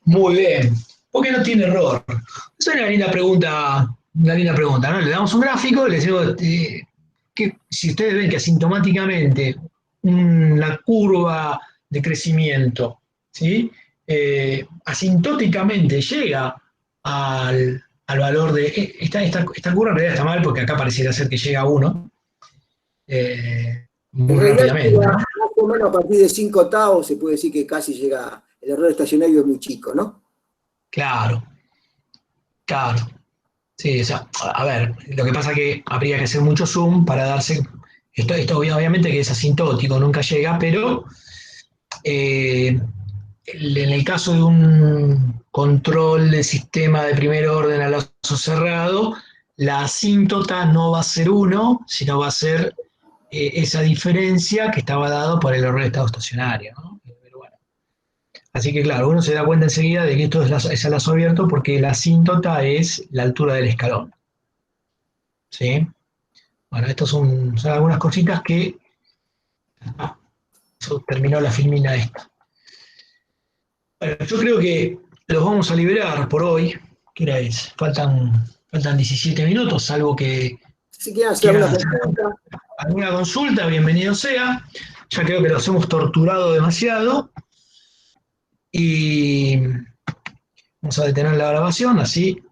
Muy bien. ¿Por qué no tiene error? Esa es una linda pregunta, ¿no? Le damos un gráfico, le decimos que si ustedes ven que asintomáticamente una curva de crecimiento, ¿sí?, asintóticamente llega al valor de... Esta curva en realidad está mal porque acá pareciera ser que llega a 1 En muy realidad, rápidamente, ¿no? más o menos a partir de 5 tau se puede decir que casi llega, el error estacionario es muy chico, ¿no? Claro, claro. Sí, o sea, a ver, lo que pasa es que habría que hacer mucho zoom para darse. Esto obviamente que es asintótico, nunca llega, pero en el caso de un control de sistema de primer orden a lazo cerrado, la asíntota no va a ser 1, sino va a ser esa diferencia que estaba dado por el error de estado estacionario, ¿no? Pero bueno. Así que claro, uno se da cuenta enseguida de que esto es a lazo abierto porque la asíntota es la altura del escalón. ¿Sí? Bueno, estas son algunas cositas que terminó la filmina esta. Bueno, yo creo que los vamos a liberar por hoy. ¿Qué hora es? Faltan 17 minutos, salvo que Si quieren hacer quieran alguna hacer pregunta, alguna consulta, bienvenido sea. Ya creo que los hemos torturado demasiado. Y vamos a detener la grabación, así